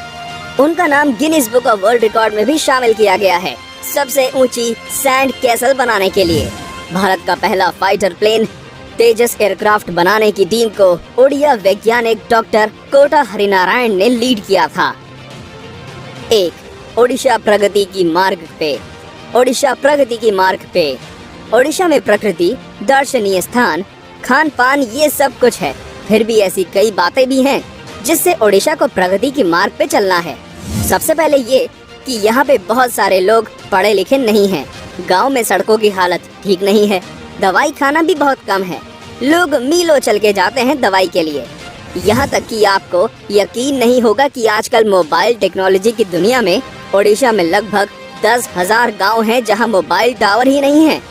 A: उनका नाम Guinness book of world record में भी शामिल किया गया है सबसे ऊंची सैंड कैसल बनाने के लिए। भारत का पहला फाइटर प्लेन तेजस एयरक्राफ्ट बनाने की टीम को ओडिया वैज्ञानिक डॉक्टर कोटा हरिनारायण ने लीड किया था। 1. ओडिशा प्रगति की मार्ग पे। ओडिशा प्रगति की मार्ग पे। ओडिशा में प्रकृति, दर्शनीय स्थान, खान पान ये सब कुछ है, फिर भी ऐसी कई बातें भी हैं जिससे ओडिशा को प्रगति की मार्ग पे चलना है। सबसे पहले ये कि यहाँ पे बहुत सारे लोग पढ़े लिखे नहीं हैं, गांव में सड़कों की हालत ठीक नहीं है, दवाई खाना भी बहुत कम है, लोग मीलों चल के जाते हैं दवाई के लिए। यहाँ तक कि आपको यकीन नहीं होगा कि आजकल मोबाइल टेक्नोलॉजी की दुनिया में ओडिशा में लगभग 10,000 गांव हैं जहां मोबाइल टावर ही नहीं है।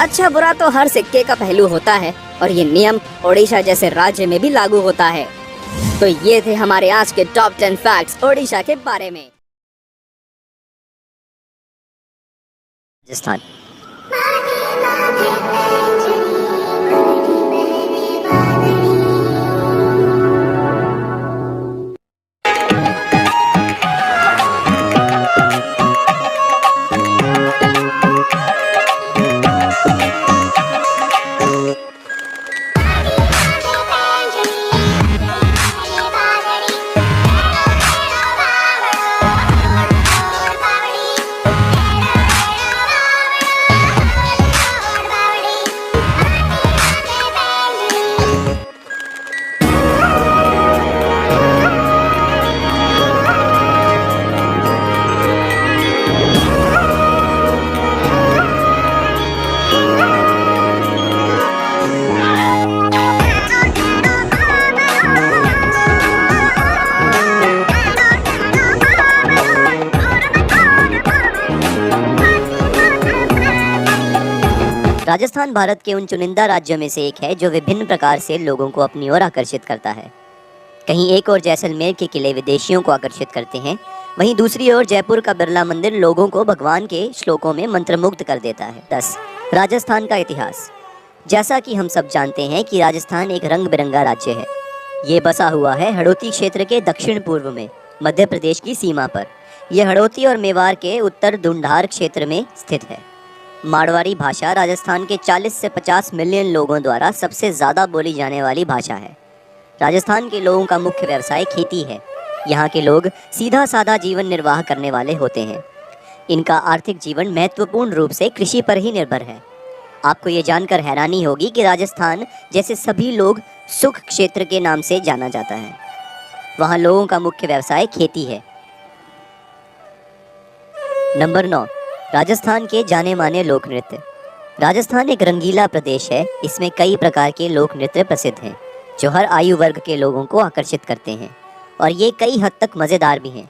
A: अच्छा बुरा तो हर सिक्के का पहलू होता है और ये नियम ओडिशा जैसे राज्य में भी लागू होता है। तो ये थे हमारे आज के टॉप 10 फैक्ट्स ओडिशा के बारे में।
B: राजस्थान। राजस्थान भारत के उन चुनिंदा राज्यों में से एक है जो विभिन्न प्रकार से लोगों को अपनी ओर आकर्षित करता है। कहीं एक ओर जैसलमेर के किले विदेशियों को आकर्षित करते हैं, वहीं दूसरी ओर जयपुर का बिरला मंदिर लोगों को भगवान के श्लोकों में मंत्रमुग्ध कर देता है। 10. राजस्थान का इतिहास। जैसा कि हम सब जानते हैं कि राजस्थान एक रंग बिरंगा राज्य है। ये बसा हुआ है हड़ौती क्षेत्र के दक्षिण पूर्व में मध्य प्रदेश की सीमा पर। यह हड़ौती और मेवाड़ के उत्तर धुंधार क्षेत्र में स्थित है। मारवाड़ी भाषा राजस्थान के 40 से 50 मिलियन लोगों द्वारा सबसे ज़्यादा बोली जाने वाली भाषा है। राजस्थान के लोगों का मुख्य व्यवसाय खेती है। यहाँ के लोग सीधा साधा जीवन निर्वाह करने वाले होते हैं। इनका आर्थिक जीवन महत्वपूर्ण रूप से कृषि पर ही निर्भर है। आपको ये जानकर हैरानी होगी कि राजस्थान जैसे सभी लोग सुख क्षेत्र के नाम से जाना जाता है। वहाँ लोगों का मुख्य व्यवसाय खेती है। नंबर 9, राजस्थान के जाने माने लोक नृत्य। राजस्थान एक रंगीला प्रदेश है। इसमें कई प्रकार के लोक नृत्य प्रसिद्ध हैं जो हर आयु वर्ग के लोगों को आकर्षित करते हैं और ये कई हद तक मज़ेदार भी हैं।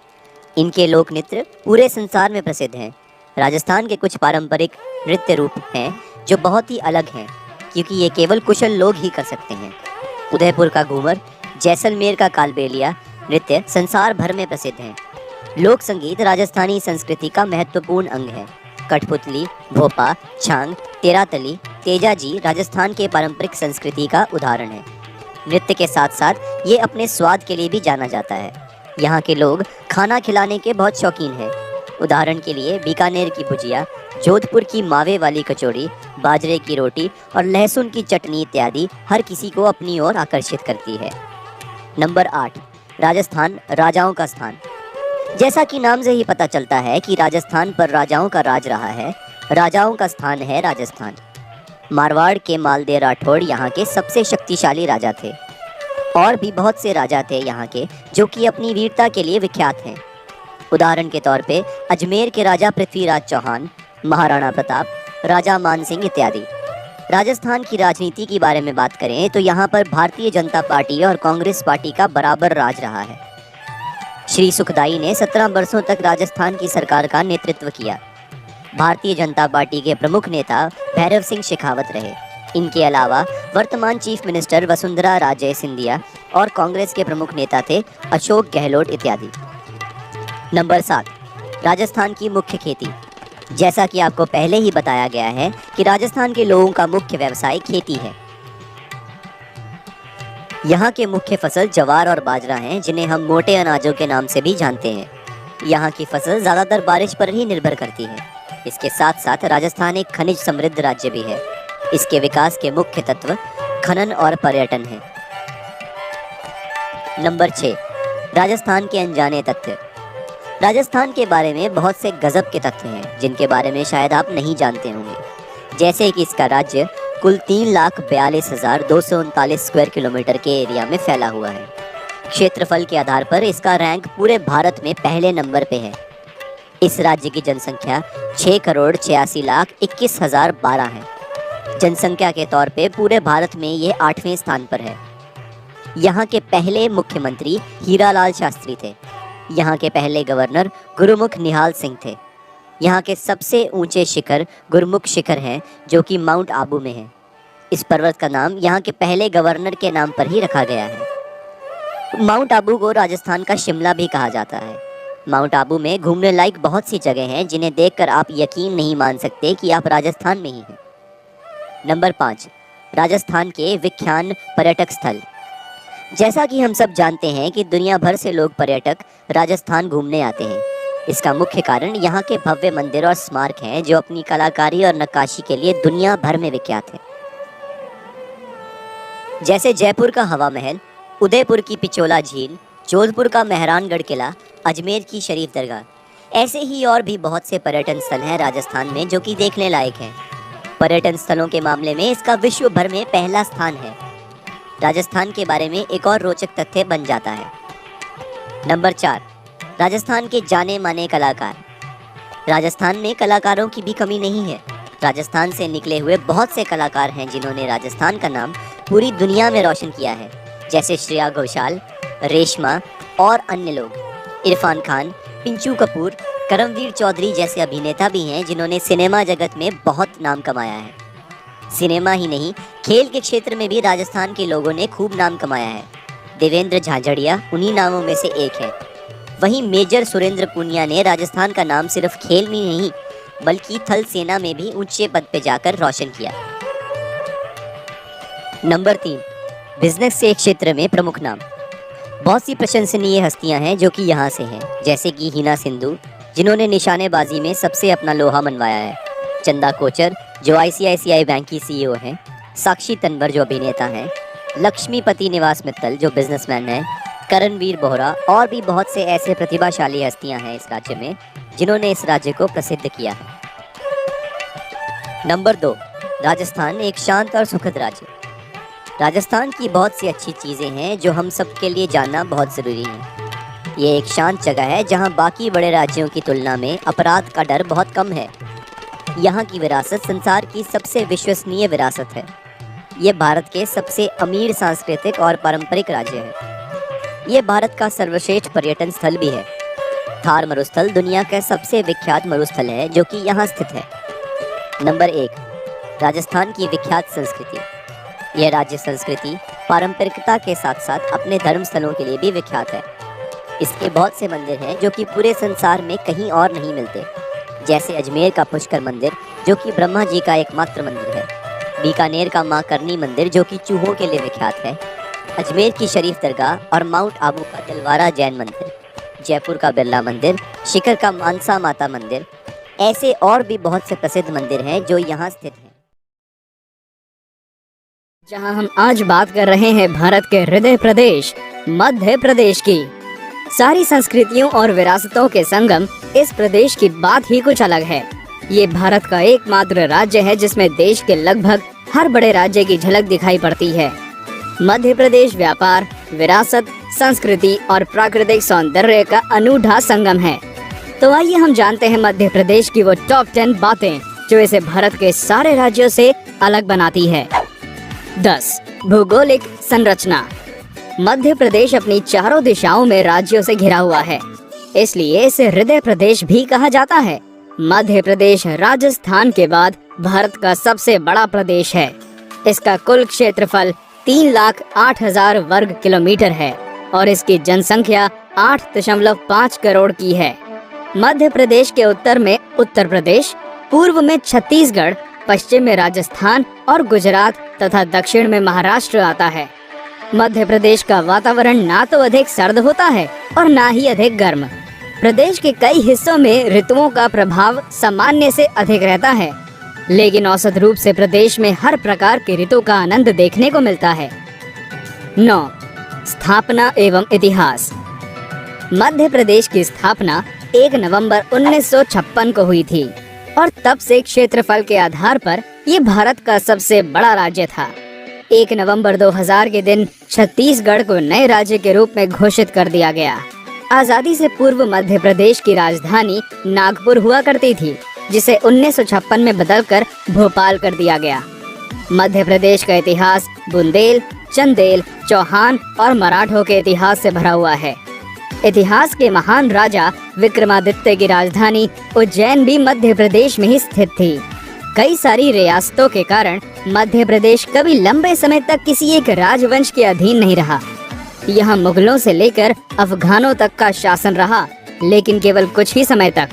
B: इनके लोक नृत्य पूरे संसार में प्रसिद्ध हैं। राजस्थान के कुछ पारंपरिक नृत्य रूप हैं जो बहुत ही अलग हैं क्योंकि ये केवल कुशल लोग ही कर सकते हैं। उदयपुर का घूमर, जैसलमेर का कालबेलिया नृत्य संसार भर में प्रसिद्ध हैं। लोक संगीत राजस्थानी संस्कृति का महत्वपूर्ण अंग है। कठपुतली, भोपा, छांग, तेरातली, तेजाजी राजस्थान के पारंपरिक संस्कृति का उदाहरण है। नृत्य के साथ साथ ये अपने स्वाद के लिए भी जाना जाता है। यहाँ के लोग खाना खिलाने के बहुत शौकीन हैं। उदाहरण के लिए बीकानेर की भुजिया, जोधपुर की मावे वाली कचौड़ी, बाजरे की रोटी और लहसुन की चटनी इत्यादि हर किसी को अपनी ओर आकर्षित करती है। नंबर 8, राजस्थान राजाओं का स्थान। जैसा कि नाम से ही पता चलता है कि राजस्थान पर राजाओं का राज रहा है, राजाओं का स्थान है राजस्थान। मारवाड़ के मालदेव राठौड़ यहाँ के सबसे शक्तिशाली राजा थे। और भी बहुत से राजा थे यहाँ के जो कि अपनी वीरता के लिए विख्यात हैं। उदाहरण के तौर पे अजमेर के राजा पृथ्वीराज चौहान, महाराणा प्रताप, राजा मानसिंह इत्यादि। राजस्थान की राजनीति के बारे में बात करें तो यहाँ पर भारतीय जनता पार्टी और कांग्रेस पार्टी का बराबर राज रहा है। श्री सुखदाई ने 17 वर्षों तक राजस्थान की सरकार का नेतृत्व किया। भारतीय जनता पार्टी के प्रमुख नेता भैरव सिंह शेखावत रहे। इनके अलावा वर्तमान चीफ मिनिस्टर वसुंधरा राजे सिंधिया और कांग्रेस के प्रमुख नेता थे अशोक गहलोत इत्यादि। नंबर 7, राजस्थान की मुख्य खेती। जैसा कि आपको पहले ही बताया गया है कि राजस्थान के लोगों का मुख्य व्यवसाय खेती है। यहाँ के मुख्य फसल ज्वार और बाजरा हैं, जिन्हें हम मोटे अनाजों के नाम से भी जानते हैं। यहाँ की फसल ज़्यादातर बारिश पर ही निर्भर करती है। इसके साथ साथ राजस्थान एक खनिज समृद्ध राज्य भी है। इसके विकास के मुख्य तत्व खनन और पर्यटन हैं। नंबर 6, राजस्थान के अनजाने तथ्य। राजस्थान के बारे में बहुत से गजब के तथ्य हैं जिनके बारे में शायद आप नहीं जानते होंगे। जैसे कि इसका राज्य कुल 3,42,239 स्क्वायर किलोमीटर के एरिया में फैला हुआ है। क्षेत्रफल के आधार पर इसका रैंक पूरे भारत में पहले नंबर पे है। इस राज्य की जनसंख्या 6,86,21,012 है। जनसंख्या के तौर पे पूरे भारत में ये 8वें स्थान पर है। यहाँ के पहले मुख्यमंत्री हीरालाल शास्त्री थे। यहाँ के पहले गवर्नर गुरुमुख निहाल सिंह थे। यहाँ के सबसे ऊंचे शिखर गुरुमुख शिखर हैं, जो कि माउंट आबू में है। इस पर्वत का नाम यहाँ के पहले गवर्नर के नाम पर ही रखा गया है। माउंट आबू को राजस्थान का शिमला भी कहा जाता है। माउंट आबू में घूमने लायक बहुत सी जगह हैं जिन्हें देखकर आप यकीन नहीं मान सकते कि आप राजस्थान में ही हैं। नंबर 5, राजस्थान के विख्यात पर्यटक स्थल। जैसा कि हम सब जानते हैं कि दुनिया भर से लोग पर्यटक राजस्थान घूमने आते हैं। इसका मुख्य कारण यहाँ के भव्य मंदिर और स्मारक हैं, जो अपनी कलाकारी और नक्काशी के लिए दुनिया भर में विख्यात है। जैसे जयपुर का हवा महल, उदयपुर की पिचोला झील, जोधपुर का मेहरानगढ़ किला, अजमेर की शरीफ दरगाह। ऐसे ही और भी बहुत से पर्यटन स्थल हैं राजस्थान में जो कि देखने लायक हैं। पर्यटन स्थलों के मामले में इसका विश्व भर में पहला स्थान है। राजस्थान के बारे में एक और रोचक तथ्य बन जाता है। नंबर 4, राजस्थान के जाने माने कलाकार। राजस्थान में कलाकारों की भी कमी नहीं है। राजस्थान से निकले हुए बहुत से कलाकार हैं जिन्होंने राजस्थान का नाम पूरी दुनिया में रोशन किया है, जैसे श्रेया घोषाल, रेशमा और अन्य लोग। इरफान खान, पिंचू कपूर, करमवीर चौधरी जैसे अभिनेता भी हैं जिन्होंने सिनेमा जगत में बहुत नाम कमाया है। सिनेमा ही नहीं, खेल के क्षेत्र में भी राजस्थान के लोगों ने खूब नाम कमाया है। देवेंद्र झाझड़िया उन्हीं नामों में से एक है। वहीं मेजर सुरेंद्र पूनिया ने राजस्थान का नाम सिर्फ खेल में नहीं बल्कि थल सेना में भी ऊंचे पद पे जाकर रोशन किया। नंबर 3, बिजनेस के क्षेत्र में प्रमुख नाम। बहुत सी प्रशंसनीय हस्तियां हैं जो कि यहाँ से हैं, जैसे कि हिना सिंधु, जिन्होंने निशानेबाजी में सबसे अपना लोहा मनवाया है। चंदा कोचर, जो ICICI बैंक की CEO हैं। साक्षी तन्वर, जो अभिनेता हैं। लक्ष्मीपति निवास मित्तल, जो बिजनेसमैन हैं। करणवीर बोहरा और भी बहुत से ऐसे प्रतिभाशाली हस्तियां हैं इस राज्य में जिन्होंने इस राज्य को प्रसिद्ध किया है। नंबर 2, राजस्थान एक शांत और सुखद राज्य। राजस्थान की बहुत सी अच्छी चीज़ें हैं जो हम सब के लिए जानना बहुत ज़रूरी है। ये एक शांत जगह है जहां बाकी बड़े राज्यों की तुलना में अपराध का डर बहुत कम है। यहाँ की विरासत संसार की सबसे विश्वसनीय विरासत है। ये भारत के सबसे अमीर सांस्कृतिक और पारंपरिक राज्य है। ये भारत का सर्वश्रेष्ठ पर्यटन स्थल भी है। थार मरुस्थल दुनिया का सबसे विख्यात मरुस्थल है जो कि यहाँ स्थित है। नंबर 1, राजस्थान की विख्यात संस्कृति। यह राज्य संस्कृति पारंपरिकता के साथ साथ अपने धर्म स्थलों के लिए भी विख्यात है। इसके बहुत से मंदिर हैं जो कि पूरे संसार में कहीं और नहीं मिलते, जैसे अजमेर का पुष्कर मंदिर जो कि ब्रह्मा जी का एकमात्र मंदिर है। बीकानेर का मां करनी मंदिर जो कि चूहों के लिए विख्यात है। अजमेर की शरीफ दरगाह और माउंट आबू का तिलवारा जैन मंदिर। जयपुर का बिरला मंदिर, शिखर का मानसा माता मंदिर। ऐसे और भी बहुत से प्रसिद्ध मंदिर हैं जो यहाँ स्थित हैं।
A: जहां हम आज बात कर रहे हैं भारत के हृदय प्रदेश मध्य प्रदेश की। सारी संस्कृतियों और विरासतों के संगम इस प्रदेश की बात ही कुछ अलग है। ये भारत का एकमात्र राज्य है जिसमें देश के लगभग हर बड़े राज्य की झलक दिखाई पड़ती है। मध्य प्रदेश व्यापार, विरासत, संस्कृति और प्राकृतिक सौंदर्य का अनूठा संगम है। तो आइए हम जानते हैं मध्य प्रदेश की वो टॉप 10 बातें जो इसे भारत के सारे राज्यों से अलग बनाती है। 10. भौगोलिक संरचना। मध्य प्रदेश अपनी चारों दिशाओं में राज्यों से घिरा हुआ है, इसलिए इसे हृदय प्रदेश भी कहा जाता है। मध्य प्रदेश राजस्थान के बाद भारत का सबसे बड़ा प्रदेश है। इसका कुल क्षेत्रफल 3,08,000 वर्ग किलोमीटर है और इसकी जनसंख्या 8.5 करोड़ की है। मध्य प्रदेश के उत्तर में उत्तर प्रदेश, पूर्व में छत्तीसगढ़, पश्चिम में राजस्थान और गुजरात तथा दक्षिण में महाराष्ट्र आता है। मध्य प्रदेश का वातावरण ना तो अधिक सर्द होता है और ना ही अधिक गर्म। प्रदेश के कई हिस्सों में ऋतुओं का प्रभाव सामान्य से अधिक रहता है, लेकिन औसत रूप से प्रदेश में हर प्रकार के ऋतु का आनंद देखने को मिलता है। 9. स्थापना एवं इतिहास। मध्य प्रदेश की स्थापना 1 नवंबर 1956 को हुई थी और तब से क्षेत्रफल के आधार पर ये भारत का सबसे बड़ा राज्य था। 1 नवंबर 2000 के दिन छत्तीसगढ़ को नए राज्य के रूप में घोषित कर दिया गया। आजादी से पूर्व मध्य प्रदेश की राजधानी नागपुर हुआ करती थी, जिसे 1956 में बदलकर भोपाल कर दिया गया। मध्य प्रदेश का इतिहास बुंदेल, चंदेल, चौहान और मराठों के इतिहास से भरा हुआ है। इतिहास के महान राजा विक्रमादित्य की राजधानी उज्जैन भी मध्य प्रदेश में ही स्थित थी। कई सारी रियासतों के कारण मध्य प्रदेश कभी लंबे समय तक किसी एक राजवंश के अधीन नहीं रहा। यहाँ मुगलों से लेकर अफगानों तक का शासन रहा, लेकिन केवल कुछ ही समय तक।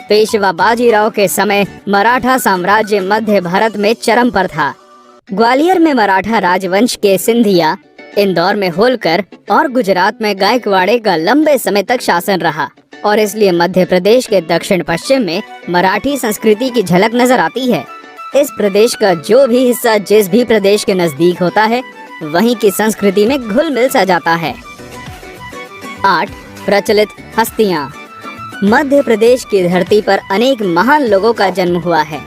A: पेशवा बाजीराव के समय मराठा साम्राज्य मध्य भारत में चरम पर था। ग्वालियर में मराठा राजवंश के सिंधिया, इंदौर में होलकर और गुजरात में गायकवाड़े का लंबे समय तक शासन रहा और इसलिए मध्य प्रदेश के दक्षिण पश्चिम में मराठी संस्कृति की झलक नजर आती है। इस प्रदेश का जो भी हिस्सा जिस भी प्रदेश के नजदीक होता है, वहीं की संस्कृति में घुल मिल सा जाता है। 8. प्रचलित हस्तियां। मध्य प्रदेश की धरती पर अनेक महान लोगों का जन्म हुआ है।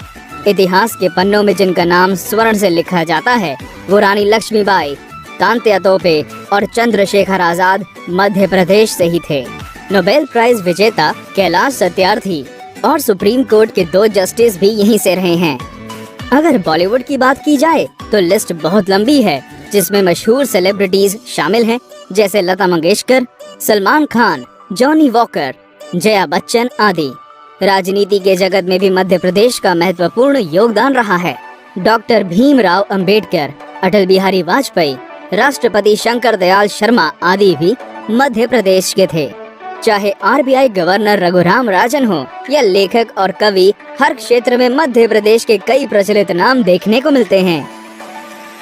A: इतिहास के पन्नों में जिनका नाम स्वर्ण से लिखा जाता है, वो रानी लक्ष्मीबाई, तांत्या तोपे और चंद्रशेखर आजाद मध्य प्रदेश से ही थे। नोबेल प्राइज विजेता कैलाश सत्यार्थी और सुप्रीम कोर्ट के 2 जस्टिस भी यहीं से रहे हैं। अगर बॉलीवुड की बात की जाए तो लिस्ट बहुत लंबी है, जिसमें मशहूर सेलिब्रिटीज शामिल हैं, जैसे लता मंगेशकर, सलमान खान, जॉनी वॉकर, जया बच्चन आदि। राजनीति के जगत में भी मध्य प्रदेश का महत्वपूर्ण योगदान रहा है। डॉक्टर भीमराव अंबेडकर, अटल बिहारी वाजपेयी, राष्ट्रपति शंकर दयाल शर्मा आदि भी मध्य प्रदेश के थे। चाहे आरबीआई गवर्नर रघुराम राजन हो या लेखक और कवि, हर क्षेत्र में मध्य प्रदेश के कई प्रचलित नाम देखने को मिलते हैं।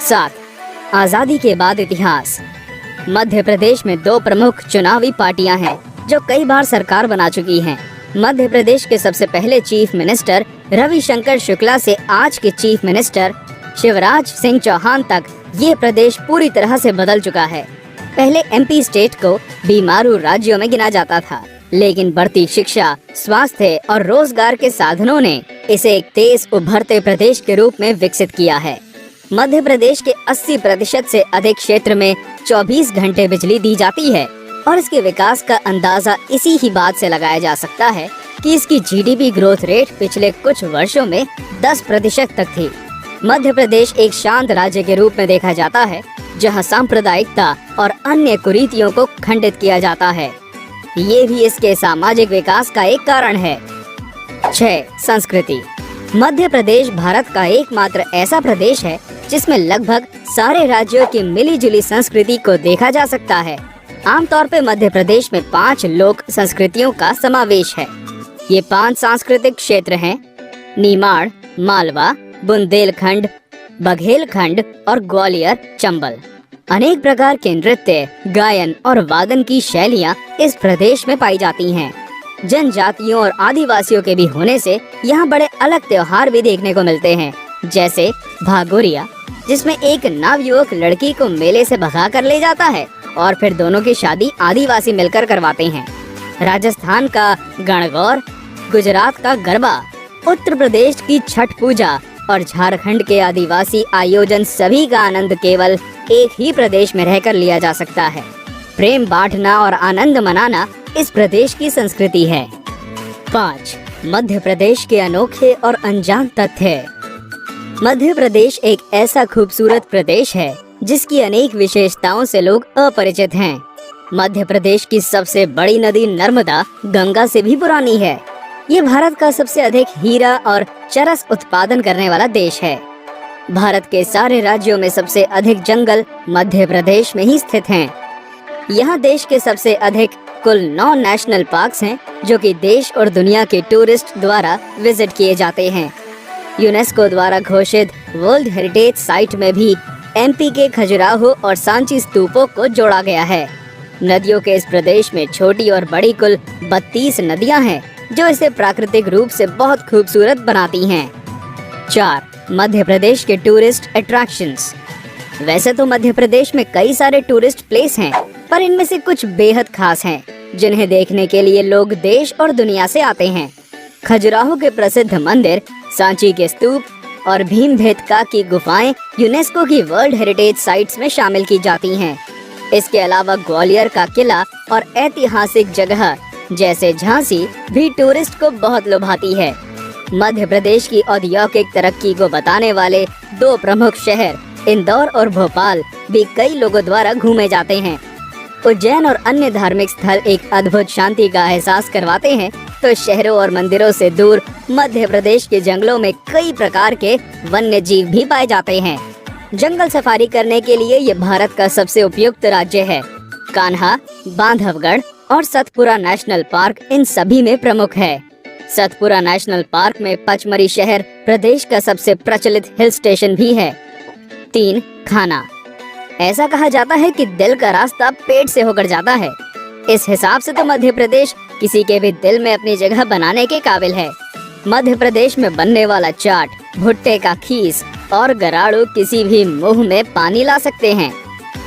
A: 7. आजादी के बाद इतिहास। मध्य प्रदेश में 2 प्रमुख चुनावी पार्टियां हैं जो कई बार सरकार बना चुकी हैं। मध्य प्रदेश के सबसे पहले चीफ मिनिस्टर रविशंकर शुक्ला से आज के चीफ मिनिस्टर शिवराज सिंह चौहान तक ये प्रदेश पूरी तरह से बदल चुका है। पहले एमपी स्टेट को बीमारू राज्यों में गिना जाता था, लेकिन बढ़ती शिक्षा, स्वास्थ्य और रोजगार के साधनों ने इसे एक तेज उभरते प्रदेश के रूप में विकसित किया है। मध्य प्रदेश के 80% से अधिक क्षेत्र में 24 घंटे बिजली दी जाती है और इसके विकास का अंदाजा इसी ही बात से लगाया जा सकता है कि इसकी जीडीपी ग्रोथ रेट पिछले कुछ वर्षों में 10% तक थी। मध्य प्रदेश एक शांत राज्य के रूप में देखा जाता है, जहां सांप्रदायिकता और अन्य कुरीतियों को खंडित किया जाता है। ये भी इसके सामाजिक विकास का एक कारण है। 6. संस्कृति। मध्य प्रदेश भारत का एकमात्र ऐसा प्रदेश है जिसमें लगभग सारे राज्यों की मिली-जुली संस्कृति को देखा जा सकता है। आमतौर पे मध्य प्रदेश में 5 लोक संस्कृतियों का समावेश है। ये 5 सांस्कृतिक क्षेत्र हैं: निमाड़, मालवा, बुंदेलखंड, बघेलखंड और ग्वालियर चंबल। अनेक प्रकार के नृत्य, गायन और वादन की शैलियाँ इस प्रदेश में पाई जाती हैं। जनजातियों और आदिवासियों के भी होने से यहाँ बड़े अलग त्योहार भी देखने को मिलते हैं, जैसे भागोरिया, जिसमें एक नवयुवक लड़की को मेले से भगा कर ले जाता है और फिर दोनों की शादी आदिवासी मिलकर करवाते हैं। राजस्थान का गणगौर, गुजरात का गरबा, उत्तर प्रदेश की छठ पूजा और झारखंड के आदिवासी आयोजन, सभी का आनंद केवल एक ही प्रदेश में रहकर लिया जा सकता है। प्रेम बांटना और आनंद मनाना इस प्रदेश की संस्कृति है। 5. मध्य प्रदेश के अनोखे और अनजान तथ्य। मध्य प्रदेश एक ऐसा खूबसूरत प्रदेश है जिसकी अनेक विशेषताओं से लोग अपरिचित हैं। मध्य प्रदेश की सबसे बड़ी नदी नर्मदा गंगा से भी पुरानी है। ये भारत का सबसे अधिक हीरा और चरस उत्पादन करने वाला देश है। भारत के सारे राज्यों में सबसे अधिक जंगल मध्य प्रदेश में ही स्थित हैं। यहाँ देश के सबसे अधिक कुल 9 नेशनल पार्क्स हैं, जो कि देश और दुनिया के टूरिस्ट द्वारा विजिट किए जाते हैं। यूनेस्को द्वारा घोषित वर्ल्ड हेरिटेज साइट में भी एमपी के खजुराहो और सांची स्तूपों को जोड़ा गया है। नदियों के इस प्रदेश में छोटी और बड़ी कुल 32 नदियां हैं, जो इसे प्राकृतिक रूप से बहुत खूबसूरत बनाती हैं। 4. मध्य प्रदेश के टूरिस्ट अट्रैक्शंस। वैसे तो मध्य प्रदेश में कई सारे टूरिस्ट प्लेस हैं, पर इनमें से कुछ बेहद खास हैं, जिन्हें देखने के लिए लोग देश और दुनिया से आते हैं। खजुराहो के प्रसिद्ध मंदिर, सांची के स्तूप और भीमबेटका की गुफाएं यूनेस्को की वर्ल्ड हेरिटेज साइट्स में शामिल की जाती हैं। इसके अलावा ग्वालियर का किला और ऐतिहासिक जगह जैसे झांसी भी टूरिस्ट को बहुत लुभाती है। मध्य प्रदेश की औद्योगिक तरक्की को बताने वाले 2 प्रमुख शहर इंदौर और भोपाल भी कई लोगों द्वारा घूमे जाते हैं। उज्जैन और अन्य धार्मिक स्थल एक अद्भुत शांति का एहसास करवाते हैं, तो शहरों और मंदिरों से दूर मध्य प्रदेश के जंगलों में कई प्रकार के वन्य जीव भी पाए जाते हैं। जंगल सफारी करने के लिए ये भारत का सबसे उपयुक्त राज्य है। कान्हा, बांधवगढ़ और सतपुरा नेशनल पार्क इन सभी में प्रमुख है। सतपुरा नेशनल पार्क में पचमढ़ी शहर प्रदेश का सबसे प्रचलित हिल स्टेशन भी है। 3. खाना। ऐसा कहा जाता है कि दिल का रास्ता पेट से होकर जाता है। इस हिसाब से तो मध्य प्रदेश किसी के भी दिल में अपनी जगह बनाने के काबिल है। मध्य प्रदेश में बनने वाला चाट, भुट्टे का खीस और गराड़ू किसी भी मुंह में पानी ला सकते हैं।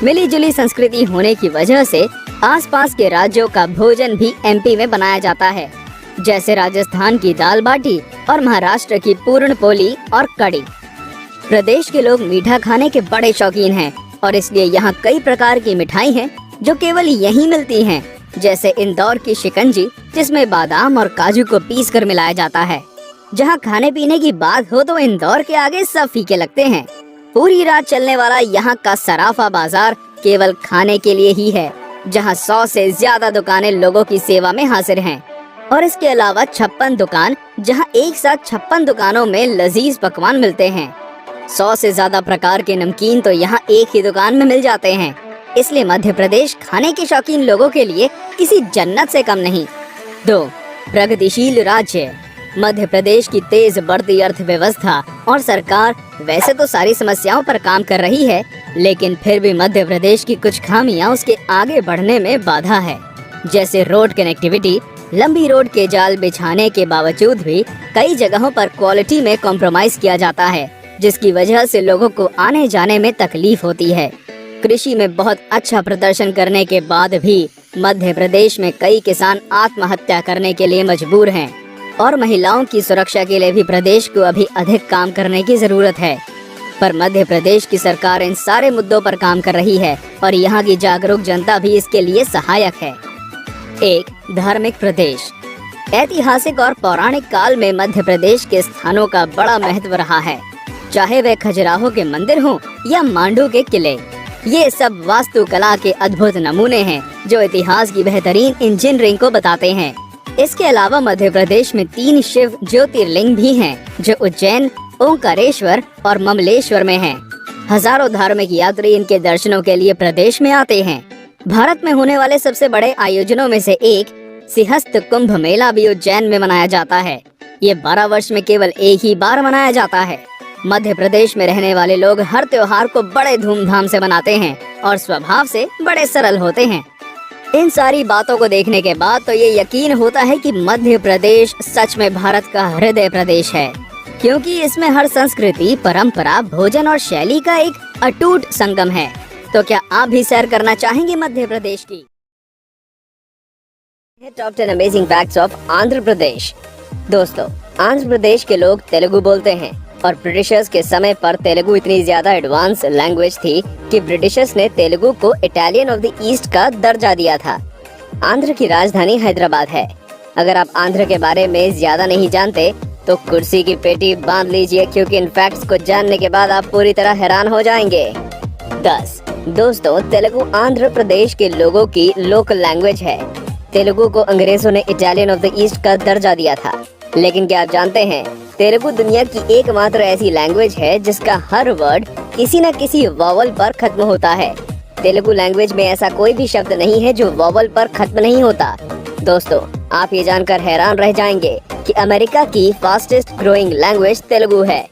A: मिली जुली संस्कृति होने की वजह से आसपास के राज्यों का भोजन भी एमपी में बनाया जाता है, जैसे राजस्थान की दाल बाटी और महाराष्ट्र की पूर्ण पोली और कड़ी। प्रदेश के लोग मीठा खाने के बड़े शौकीन हैं और इसलिए यहाँ कई प्रकार की मिठाई हैं जो केवल यहीं मिलती हैं, जैसे इंदौर की शिकंजी, जिसमें बादाम और काजू को पीस कर मिलाया जाता है। जहाँ खाने पीने की बात हो तो इंदौर के आगे सब फीके लगते हैं। पूरी रात चलने वाला यहाँ का सराफा बाजार केवल खाने के लिए ही है, जहाँ 100 से ज्यादा दुकानें लोगों की सेवा में हाजिर हैं। और इसके अलावा 56 दुकान, जहाँ एक साथ 56 दुकानों में लजीज पकवान मिलते हैं। 100 से ज्यादा प्रकार के नमकीन तो यहाँ एक ही दुकान में मिल जाते हैं। इसलिए मध्य प्रदेश खाने के शौकीन लोगों के लिए किसी जन्नत से कम नहीं। 2. प्रगतिशील राज्य। मध्य प्रदेश की तेज बढ़ती अर्थव्यवस्था और सरकार वैसे तो सारी समस्याओं पर काम कर रही है, लेकिन फिर भी मध्य प्रदेश की कुछ खामियां उसके आगे बढ़ने में बाधा है, जैसे रोड कनेक्टिविटी। लंबी रोड के जाल बिछाने के बावजूद भी कई जगहों पर क्वालिटी में कॉम्प्रोमाइज किया जाता है, जिसकी वजह से लोगों को आने जाने में तकलीफ होती है। कृषि में बहुत अच्छा प्रदर्शन करने के बाद भी मध्य प्रदेश में कई किसान आत्महत्या करने के लिए मजबूर हैं और महिलाओं की सुरक्षा के लिए भी प्रदेश को अभी अधिक काम करने की जरूरत है। पर मध्य प्रदेश की सरकार इन सारे मुद्दों पर काम कर रही है और यहाँ की जागरूक जनता भी इसके लिए सहायक है। 1. धार्मिक प्रदेश। ऐतिहासिक और पौराणिक काल में मध्य प्रदेश के स्थानों का बड़ा महत्व रहा है, चाहे वे खजुराहो के मंदिर हों या मांडू के किले। ये सब वास्तुकला के अद्भुत नमूने हैं जो इतिहास की बेहतरीन इंजीनियरिंग को बताते हैं। इसके अलावा मध्य प्रदेश में 3 शिव ज्योतिर्लिंग भी हैं, जो उज्जैन, ओंकारेश्वर और ममलेश्वर में हैं। हजारों धार्मिक यात्री इनके दर्शनों के लिए प्रदेश में आते हैं। भारत में होने वाले सबसे बड़े आयोजनों में से एक सिंहस्थ कुंभ मेला भी उज्जैन में मनाया जाता है। ये 12 वर्ष में केवल एक ही बार मनाया जाता है। मध्य प्रदेश में रहने वाले लोग हर त्योहार को बड़े धूमधाम से मनाते हैं और स्वभाव से बड़े सरल होते हैं। इन सारी बातों को देखने के बाद तो ये यकीन होता है कि मध्य प्रदेश सच में भारत का हृदय प्रदेश है, क्योंकि इसमें हर संस्कृति, परंपरा, भोजन और शैली का एक अटूट संगम है। तो क्या आप भी सैर करना चाहेंगे मध्य प्रदेश की? Top 10 amazing facts of Andhra Pradesh. दोस्तों, आंध्र प्रदेश के लोग तेलुगु बोलते हैं और ब्रिटिशर्स के समय पर तेलुगु इतनी ज्यादा एडवांस लैंग्वेज थी कि ब्रिटिशर्स ने तेलुगु को इटालियन ऑफ द ईस्ट का दर्जा दिया था। आंध्र की राजधानी हैदराबाद है। अगर आप आंध्र के बारे में ज्यादा नहीं जानते तो कुर्सी की पेटी बांध लीजिए, क्योंकि इन फैक्ट्स को जानने के बाद आप पूरी तरह हैरान हो जाएंगे। 10. दोस्तों, तेलुगु आंध्र प्रदेश के लोगों की लोकल लैंग्वेज है। तेलुगु को अंग्रेजों ने इटालियन ऑफ द ईस्ट का दर्जा दिया था, लेकिन क्या आप जानते हैं, तेलुगु दुनिया की एकमात्र ऐसी लैंग्वेज है जिसका हर वर्ड किसी न किसी वॉवल पर खत्म होता है। तेलुगु लैंग्वेज में ऐसा कोई भी शब्द नहीं है जो वॉवल पर खत्म नहीं होता। दोस्तों, आप ये जानकर हैरान रह जाएंगे कि अमेरिका की फास्टेस्ट ग्रोइंग लैंग्वेज तेलुगु है।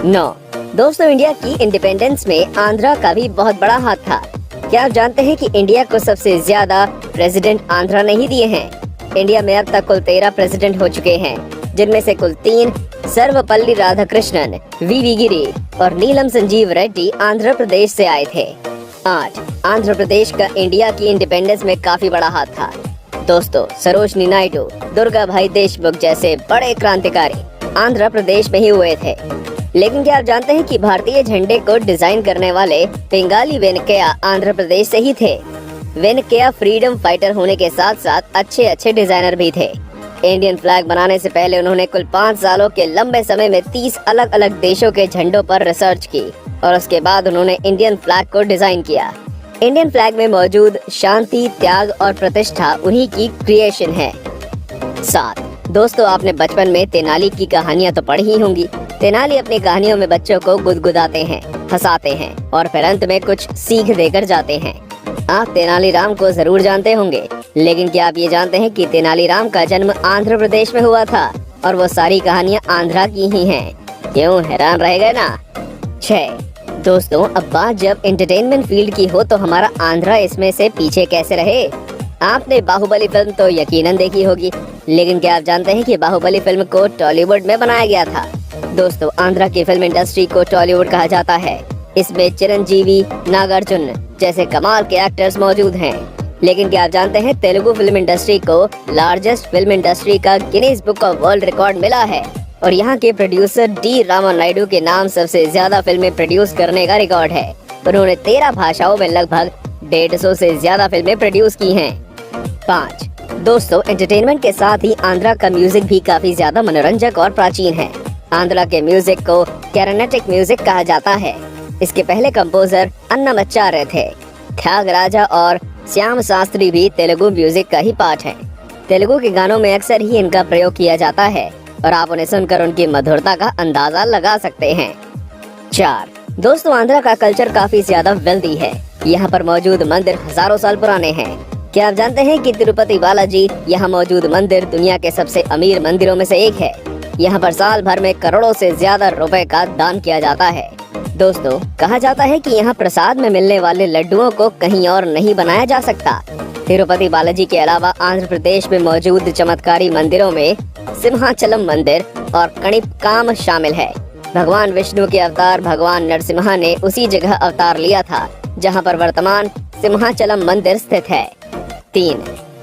A: 9. दोस्तों, इंडिया की इंडिपेंडेंस में आंध्रा का भी बहुत बड़ा हाथ था। क्या आप जानते हैं कि इंडिया को सबसे ज्यादा प्रेसिडेंट आंध्रा ने ही दिए हैं? इंडिया में अब तक कुल 13 प्रेसिडेंट हो चुके हैं, जिनमें से कुल 3 सर्वपल्ली राधाकृष्णन, वी गिरी और नीलम संजीव रेड्डी आंध्र प्रदेश से आए थे। 8. आंध्र प्रदेश का इंडिया की इंडिपेंडेंस में काफी बड़ा हाथ था। दोस्तों, सरोजनी नायडू, दुर्गा भाई देशमुख जैसे बड़े क्रांतिकारी आंध्र प्रदेश में ही हुए थे। लेकिन क्या आप जानते हैं कि भारतीय झंडे को डिजाइन करने वाले पिंगाली वेंकैया आंध्र प्रदेश से ही थे। वेंकैया फ्रीडम फाइटर होने के साथ साथ अच्छे डिजाइनर भी थे। इंडियन फ्लैग बनाने से पहले उन्होंने कुल 5 सालों के लंबे समय में 30 अलग अलग देशों के झंडों पर रिसर्च की और उसके बाद उन्होंने इंडियन फ्लैग को डिजाइन किया। इंडियन फ्लैग में मौजूद शांति, त्याग और प्रतिष्ठा उन्हीं की क्रिएशन है। 7. दोस्तों, आपने बचपन में तेनाली की कहानियाँ तो पढ़ी ही होंगी। तेनाली अपनी कहानियों में बच्चों को गुदगुदाते हैं, हंसाते हैं और फिर अंत में कुछ सीख देकर जाते हैं। आप तेनालीराम को जरूर जानते होंगे, लेकिन क्या आप ये जानते हैं कि तेनालीराम का जन्म आंध्र प्रदेश में हुआ था और वो सारी कहानियाँ आंध्रा की ही हैं। क्यों, हैरान रह गए ना? 6. दोस्तों, अब बात जब एंटरटेनमेंट फील्ड की हो तो हमारा आंध्रा इसमें से पीछे कैसे रहे? आपने बाहुबली फिल्म तो यकीनन देखी होगी, लेकिन क्या आप जानते हैं कि बाहुबली फिल्म को टॉलीवुड में बनाया गया था? दोस्तों, आंध्रा की फिल्म इंडस्ट्री को टॉलीवुड कहा जाता है। इसमें चिरंजीवी, नागार्जुन जैसे कमाल के एक्टर्स मौजूद हैं। लेकिन क्या आप जानते हैं तेलुगु फिल्म इंडस्ट्री को लार्जेस्ट फिल्म इंडस्ट्री का Guinness book of world record मिला है और यहाँ के प्रोड्यूसर डी रामा नायडू के नाम सबसे ज्यादा फिल्में प्रोड्यूस करने का रिकॉर्ड है। उन्होंने 13 भाषाओं में लगभग 150 से ज्यादा फिल्में प्रोड्यूस की हैं। 5. दोस्तों, एंटरटेनमेंट के साथ ही आंध्रा का म्यूजिक भी काफी ज्यादा मनोरंजक और प्राचीन है। आंध्रा के म्यूजिक को कैरनेटिक म्यूजिक कहा जाता है। इसके पहले कंपोजर अन्नमचार्य थे। त्यागराजा और श्याम शास्त्री भी तेलुगु म्यूजिक का ही पार्ट है। तेलुगु के गानों में अक्सर ही इनका प्रयोग किया जाता है और आप उन्हें सुनकर उनकी मधुरता का अंदाजा लगा सकते हैं। 4. दोस्तों, आंध्रा का कल्चर काफी ज्यादा वेल्दी है। यहाँ पर मौजूद मंदिर हजारों साल पुराने हैं। क्या आप जानते हैं कि तिरुपति बालाजी यहाँ मौजूद मंदिर दुनिया के सबसे अमीर मंदिरों में से एक है। यहाँ पर साल भर में करोड़ों से ज्यादा रुपए का दान किया जाता है। दोस्तों, कहा जाता है कि यहाँ प्रसाद में मिलने वाले लड्डुओं को कहीं और नहीं बनाया जा सकता। तिरुपति बालाजी के अलावा आंध्र प्रदेश में मौजूद चमत्कारी मंदिरों में सिंहाचलम मंदिर और कणिपकाम शामिल है। भगवान विष्णु के अवतार भगवान नरसिम्हा ने उसी जगह अवतार लिया था जहाँ पर वर्तमान सिंहाचलम मंदिर स्थित है। 3.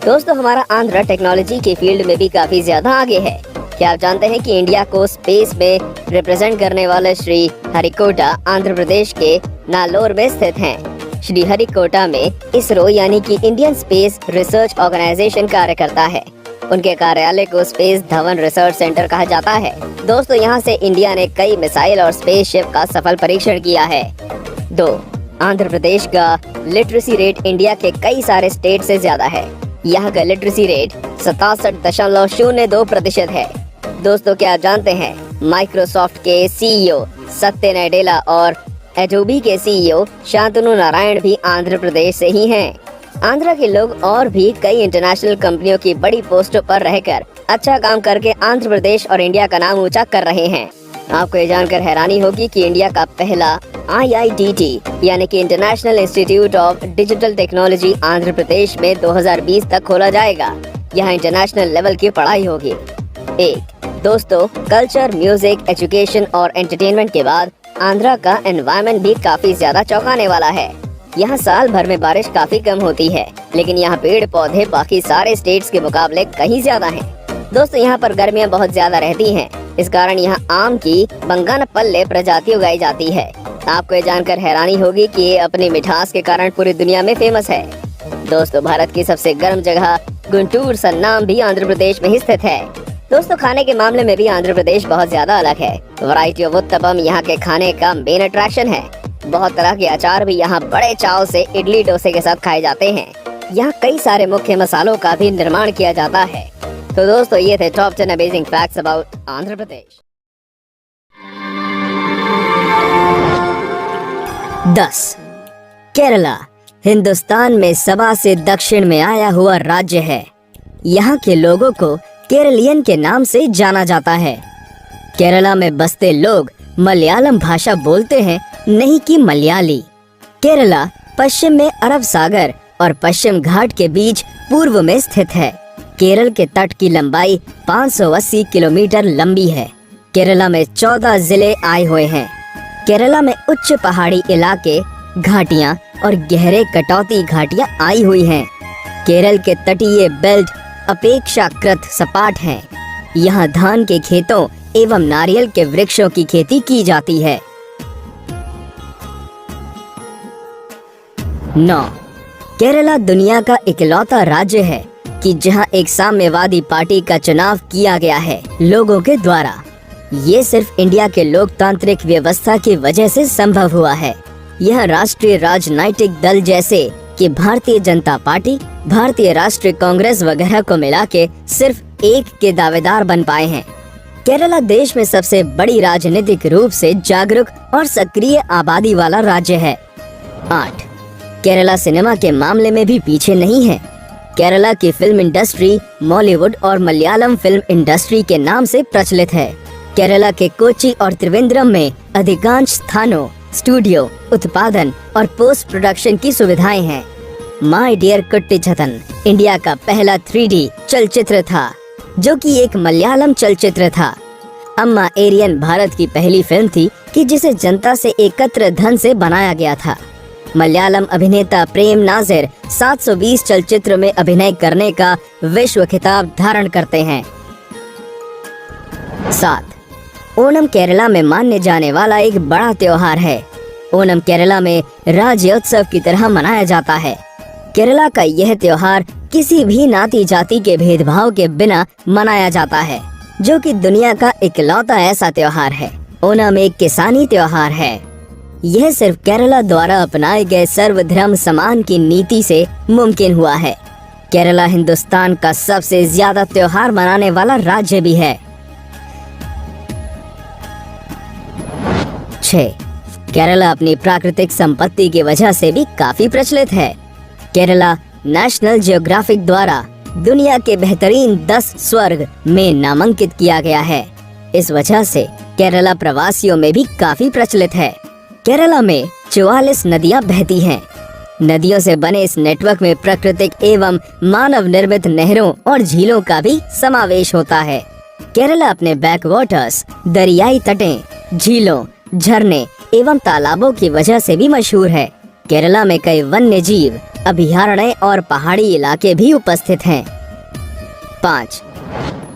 A: दोस्तों, हमारा आंध्र टेक्नोलॉजी के फील्ड में भी काफी ज्यादा आगे है। क्या आप जानते हैं कि इंडिया को स्पेस में रिप्रेजेंट करने वाले श्री हरिकोटा आंध्र प्रदेश के नालोर में स्थित हैं। श्री हरिकोटा में इसरो यानी कि इंडियन स्पेस रिसर्च ऑर्गेनाइजेशन कार्य करता है। उनके कार्यालय को स्पेस धवन रिसर्च सेंटर कहा जाता है। दोस्तों, यहाँ से इंडिया ने कई मिसाइल और स्पेसशिप का सफल परीक्षण किया है। 2. आंध्र प्रदेश का लिटरेसी रेट इंडिया के कई सारे स्टेट से ज्यादा है। यहाँ का लिटरेसी रेट 67.02% है। दोस्तों, क्या आप जानते हैं माइक्रोसॉफ्ट के सीईओ सत्य नाडेला और एडोबी के सीईओ शांतनु नारायण भी आंध्र प्रदेश से ही हैं। आंध्र के लोग और भी कई इंटरनेशनल कंपनियों की बड़ी पोस्टों पर रहकर अच्छा काम करके आंध्र प्रदेश और इंडिया का नाम ऊंचा कर रहे हैं। आपको ये जानकर हैरानी होगी कि इंडिया का पहला IITT यानी कि international institute of digital technology Andhra Pradesh में 2020 तक खोला जाएगा। यहाँ इंटरनेशनल लेवल की पढ़ाई होगी। 1. दोस्तों, कल्चर, म्यूजिक, एजुकेशन और एंटरटेनमेंट के बाद आंध्रा का एनवायरनमेंट भी काफी ज्यादा चौंकाने वाला है। यहाँ साल भर में बारिश काफी कम होती है, लेकिन यहाँ पेड़ पौधे बाकी सारे स्टेट्स के मुकाबले कहीं ज्यादा हैं। दोस्तों, यहाँ पर गर्मियाँ बहुत ज्यादा रहती हैं। इस कारण यहाँ आम की बंगानपल्ले प्रजाति उगाई जाती है। आपको ये जानकर हैरानी होगी कि ये अपनी मिठास के कारण पूरी दुनिया में फेमस है। दोस्तों, भारत की सबसे गर्म जगह गुंटूर सन्नाम भी आंध्र प्रदेश में ही स्थित है। दोस्तों, खाने के मामले में भी आंध्र प्रदेश बहुत ज्यादा अलग है। वैरायटी ऑफ उत्तपम यहाँ के खाने का मेन अट्रैक्शन है। बहुत तरह के अचार भी यहाँ बड़े चाव से इडली डोसे के साथ खाए जाते हैं। यहाँ कई सारे मुख्य मसालों का भी निर्माण किया जाता है। तो दोस्तों, ये थे top 10 amazing facts about Andhra Pradesh. 10. Kerala Hindustan में सबा से दक्षिण में आया हुआ राज्य है। यहाँ के लोगों को केरलियन के नाम से जाना जाता है। केरला में बसते लोग मलयालम भाषा बोलते हैं, नहीं कि मलयाली। केरला पश्चिम में अरब सागर और पश्चिम घाट के बीच पूर्व में स्थित है। केरल के तट की लंबाई 580 किलोमीटर लंबी है। केरला में 14 जिले आए हुए हैं। केरला में उच्च पहाड़ी इलाके, घाटियां और गहरे कटौती घाटियां आई हुई हैं। केरल के तटीय बेल्ट अपेक्षाकृत सपाट हैं। यहाँ धान के खेतों एवं नारियल के वृक्षों की खेती की जाती है। 9. केरला दुनिया का इकलौता राज्य है कि जहां एक साम्यवादी पार्टी का चुनाव किया गया है लोगों के द्वारा। ये सिर्फ इंडिया के लोकतांत्रिक व्यवस्था की वजह से संभव हुआ है। यह राष्ट्रीय राजनीतिक दल जैसे कि भारतीय जनता पार्टी, भारतीय राष्ट्रीय कांग्रेस वगैरह को मिला के सिर्फ एक के दावेदार बन पाए हैं। केरला देश में सबसे बड़ी राजनीतिक रूप से जागरूक और सक्रिय आबादी वाला राज्य है। 8. केरला सिनेमा के मामले में भी पीछे नहीं है। केरला की फिल्म इंडस्ट्री बॉलीवुड और मलयालम फिल्म इंडस्ट्री के नाम से प्रचलित है। केरला के कोच्चि और त्रिवेंद्रम में अधिकांश स्थानों स्टूडियो, उत्पादन और पोस्ट प्रोडक्शन की सुविधाएं हैं। माय डियर कुट्टीचतन इंडिया का पहला 3D चलचित्र था, जो कि एक मलयालम चलचित्र था। अम्मा एरियन भारत की पहली फिल्म थी कि जिसे जनता से एकत्र धन से बनाया गया था। मलयालम अभिनेता प्रेम नाजिर 720 चलचित्र में अभिनय करने का विश्व खिताब धारण करते हैं। 7. ओणम केरला में माने जाने वाला एक बड़ा त्योहार है। ओणम केरला में राज्योत्सव की तरह मनाया जाता है। केरला का यह त्योहार किसी भी नाती जाति के भेदभाव के बिना मनाया जाता है, जो कि दुनिया का इकलौता ऐसा त्योहार है। ओणम एक किसानी त्योहार है। यह सिर्फ केरला द्वारा अपनाए गए सर्वधर्म समान की नीति से मुमकिन हुआ है। केरला हिंदुस्तान का सबसे ज्यादा त्योहार मनाने वाला राज्य भी है। 6. केरला अपनी प्राकृतिक संपत्ति की वजह से भी काफी प्रचलित है। केरला नेशनल जियोग्राफिक द्वारा दुनिया के बेहतरीन 10 स्वर्ग में नामांकित किया गया है। इस वजह से केरला प्रवासियों में भी काफी प्रचलित है। केरला में 44 नदियां बहती हैं। नदियों से बने इस नेटवर्क में प्राकृतिक एवं मानव निर्मित नहरों और झीलों का भी समावेश होता है। केरला अपने बैकवाटर्स, दरियाई तटें, झीलों, झरने एवं तालाबों की वजह से भी मशहूर है। केरला में कई वन्य जीव अभयारण्य और पहाड़ी इलाके भी उपस्थित हैं। 5.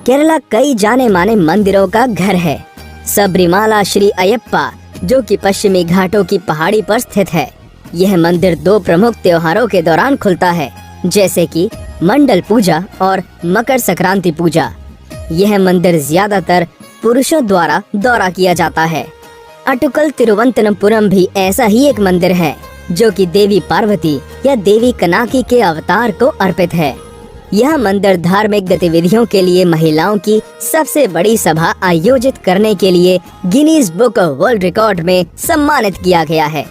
A: केरला कई जाने माने मंदिरों का घर है। सबरीमाला श्री अयप्पा, जो कि पश्चिमी घाटों की पहाड़ी पर स्थित है। यह मंदिर 2 प्रमुख त्योहारों के दौरान खुलता है, जैसे कि मंडल पूजा और मकर संक्रांति पूजा। यह मंदिर ज्यादातर पुरुषों द्वारा दौरा किया जाता है। अटुकल तिरुवनंतपुरम भी ऐसा ही एक मंदिर है, जो कि देवी पार्वती या देवी कनाकी के अवतार को अर्पित है। यह मंदिर धार्मिक गतिविधियों के लिए महिलाओं की सबसे बड़ी सभा आयोजित करने के लिए Guinness book of world record में सम्मानित किया गया है।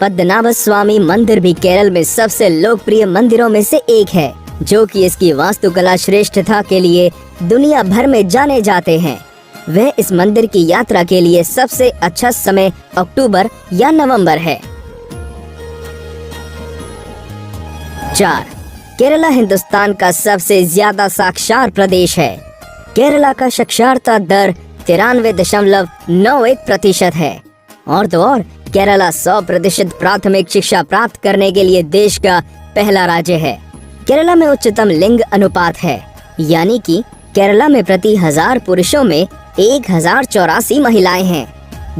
A: पद्मनाभ स्वामी मंदिर भी केरल में सबसे लोकप्रिय मंदिरों में से एक है, जो कि इसकी वास्तुकला श्रेष्ठता के लिए दुनिया भर में जाने जाते हैं। वह इस मंदिर की यात्रा के लिए सबसे अच्छा समय अक्टूबर या नवंबर है। 4. केरला हिंदुस्तान का सबसे ज्यादा साक्षर प्रदेश है। केरला का साक्षरता दर 93.91% है। और तो और केरला 100% प्राथमिक शिक्षा प्राप्त करने के लिए देश का पहला राज्य है। केरला में उच्चतम लिंग अनुपात है, यानी कि केरला में प्रति 1000 पुरुषों में 1084 महिलाएं हैं।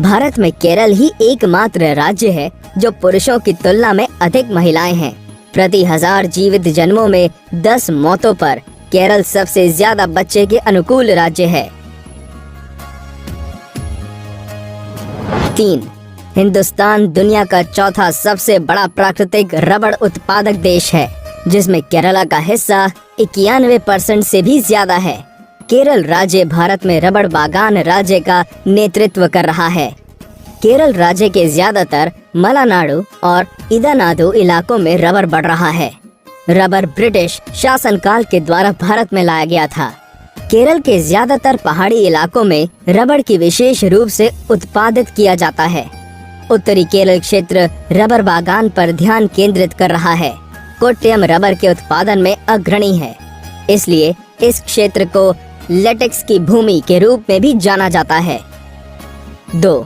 A: भारत में केरल ही एकमात्र राज्य है जो पुरुषों की तुलना में अधिक महिलाएं हैं। प्रति 1000 जीवित जन्मों में 10 मौतों पर केरल सबसे ज्यादा बच्चे के अनुकूल राज्य है। 3. हिंदुस्तान दुनिया का चौथा सबसे बड़ा प्राकृतिक रबड़ उत्पादक देश है, जिसमें केरला का हिस्सा 91% से भी ज्यादा है। केरल राज्य भारत में रबड़ बागान राज्य का नेतृत्व कर रहा है। केरल राज्य के ज्यादातर मलानाडु और इदानाडु इलाकों में रबर बढ़ रहा है। रबर ब्रिटिश शासनकाल के द्वारा भारत में लाया गया था। केरल के ज्यादातर पहाड़ी इलाकों में रबड़ की विशेष रूप से उत्पादित किया जाता है। उत्तरी केरल क्षेत्र रबर बागान पर ध्यान केंद्रित कर रहा है। कोट्टयम रबर के उत्पादन में अग्रणी है, इसलिए इस क्षेत्र को लेटेक्स की भूमि के रूप में भी जाना जाता है। 2.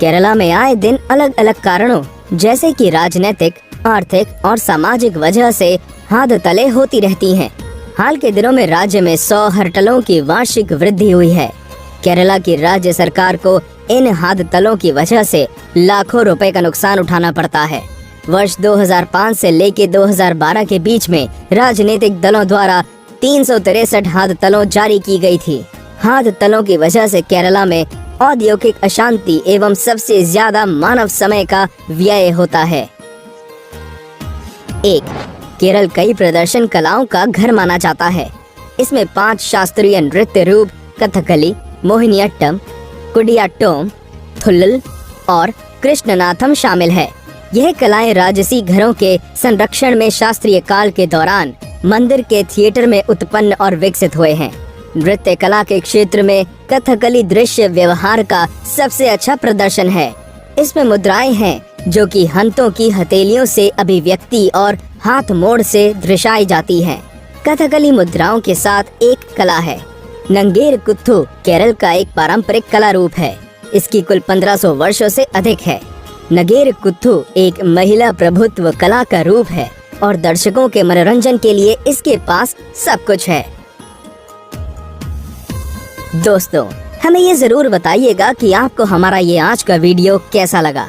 A: केरला में आए दिन अलग अलग कारणों जैसे कि राजनीतिक, आर्थिक और सामाजिक वजह से हाथ तले होती रहती हैं। हाल के दिनों में राज्य में 100 हड़तालों की वार्षिक वृद्धि हुई है। केरला की राज्य सरकार को इन हाथ तलों की वजह से लाखों रुपए का नुकसान उठाना पड़ता है। वर्ष 2005 से लेकर 2012 के बीच में राजनीतिक दलों द्वारा 363 हाथ तलों जारी की गई थी। हाथ तलों की वजह से केरला में औद्योगिक अशांति एवं सबसे ज्यादा मानव समय का व्यय होता है। 1. केरल कई प्रदर्शन कलाओं का घर माना जाता है। इसमें 5 शास्त्रीय नृत्य रूप कथकली, मोहिनीअट्टम, कुडियाट्टम, थुल्लल और कृष्णनाथम शामिल है। यह कलाएं राजसी घरों के संरक्षण में शास्त्रीय काल के दौरान मंदिर के थिएटर में उत्पन्न और विकसित हुए हैं। नृत्य कला के क्षेत्र में कथकली दृश्य व्यवहार का सबसे अच्छा प्रदर्शन है। इसमें मुद्राएं हैं जो कि हंतों की हथेलियों से अभिव्यक्ति और हाथ मोड़ से दर्शाई जाती हैं। कथकली मुद्राओं के साथ एक कला है। नंगेर कुत्थु केरल का एक पारंपरिक कला रूप है। इसकी कुल 1500 वर्षों से अधिक है। नगेर कुत्थु एक महिला प्रभुत्व कला का रूप है और दर्शकों के मनोरंजन के लिए इसके पास सब कुछ है। दोस्तों, हमें ये जरूर बताइएगा कि आपको हमारा ये आज का वीडियो कैसा लगा।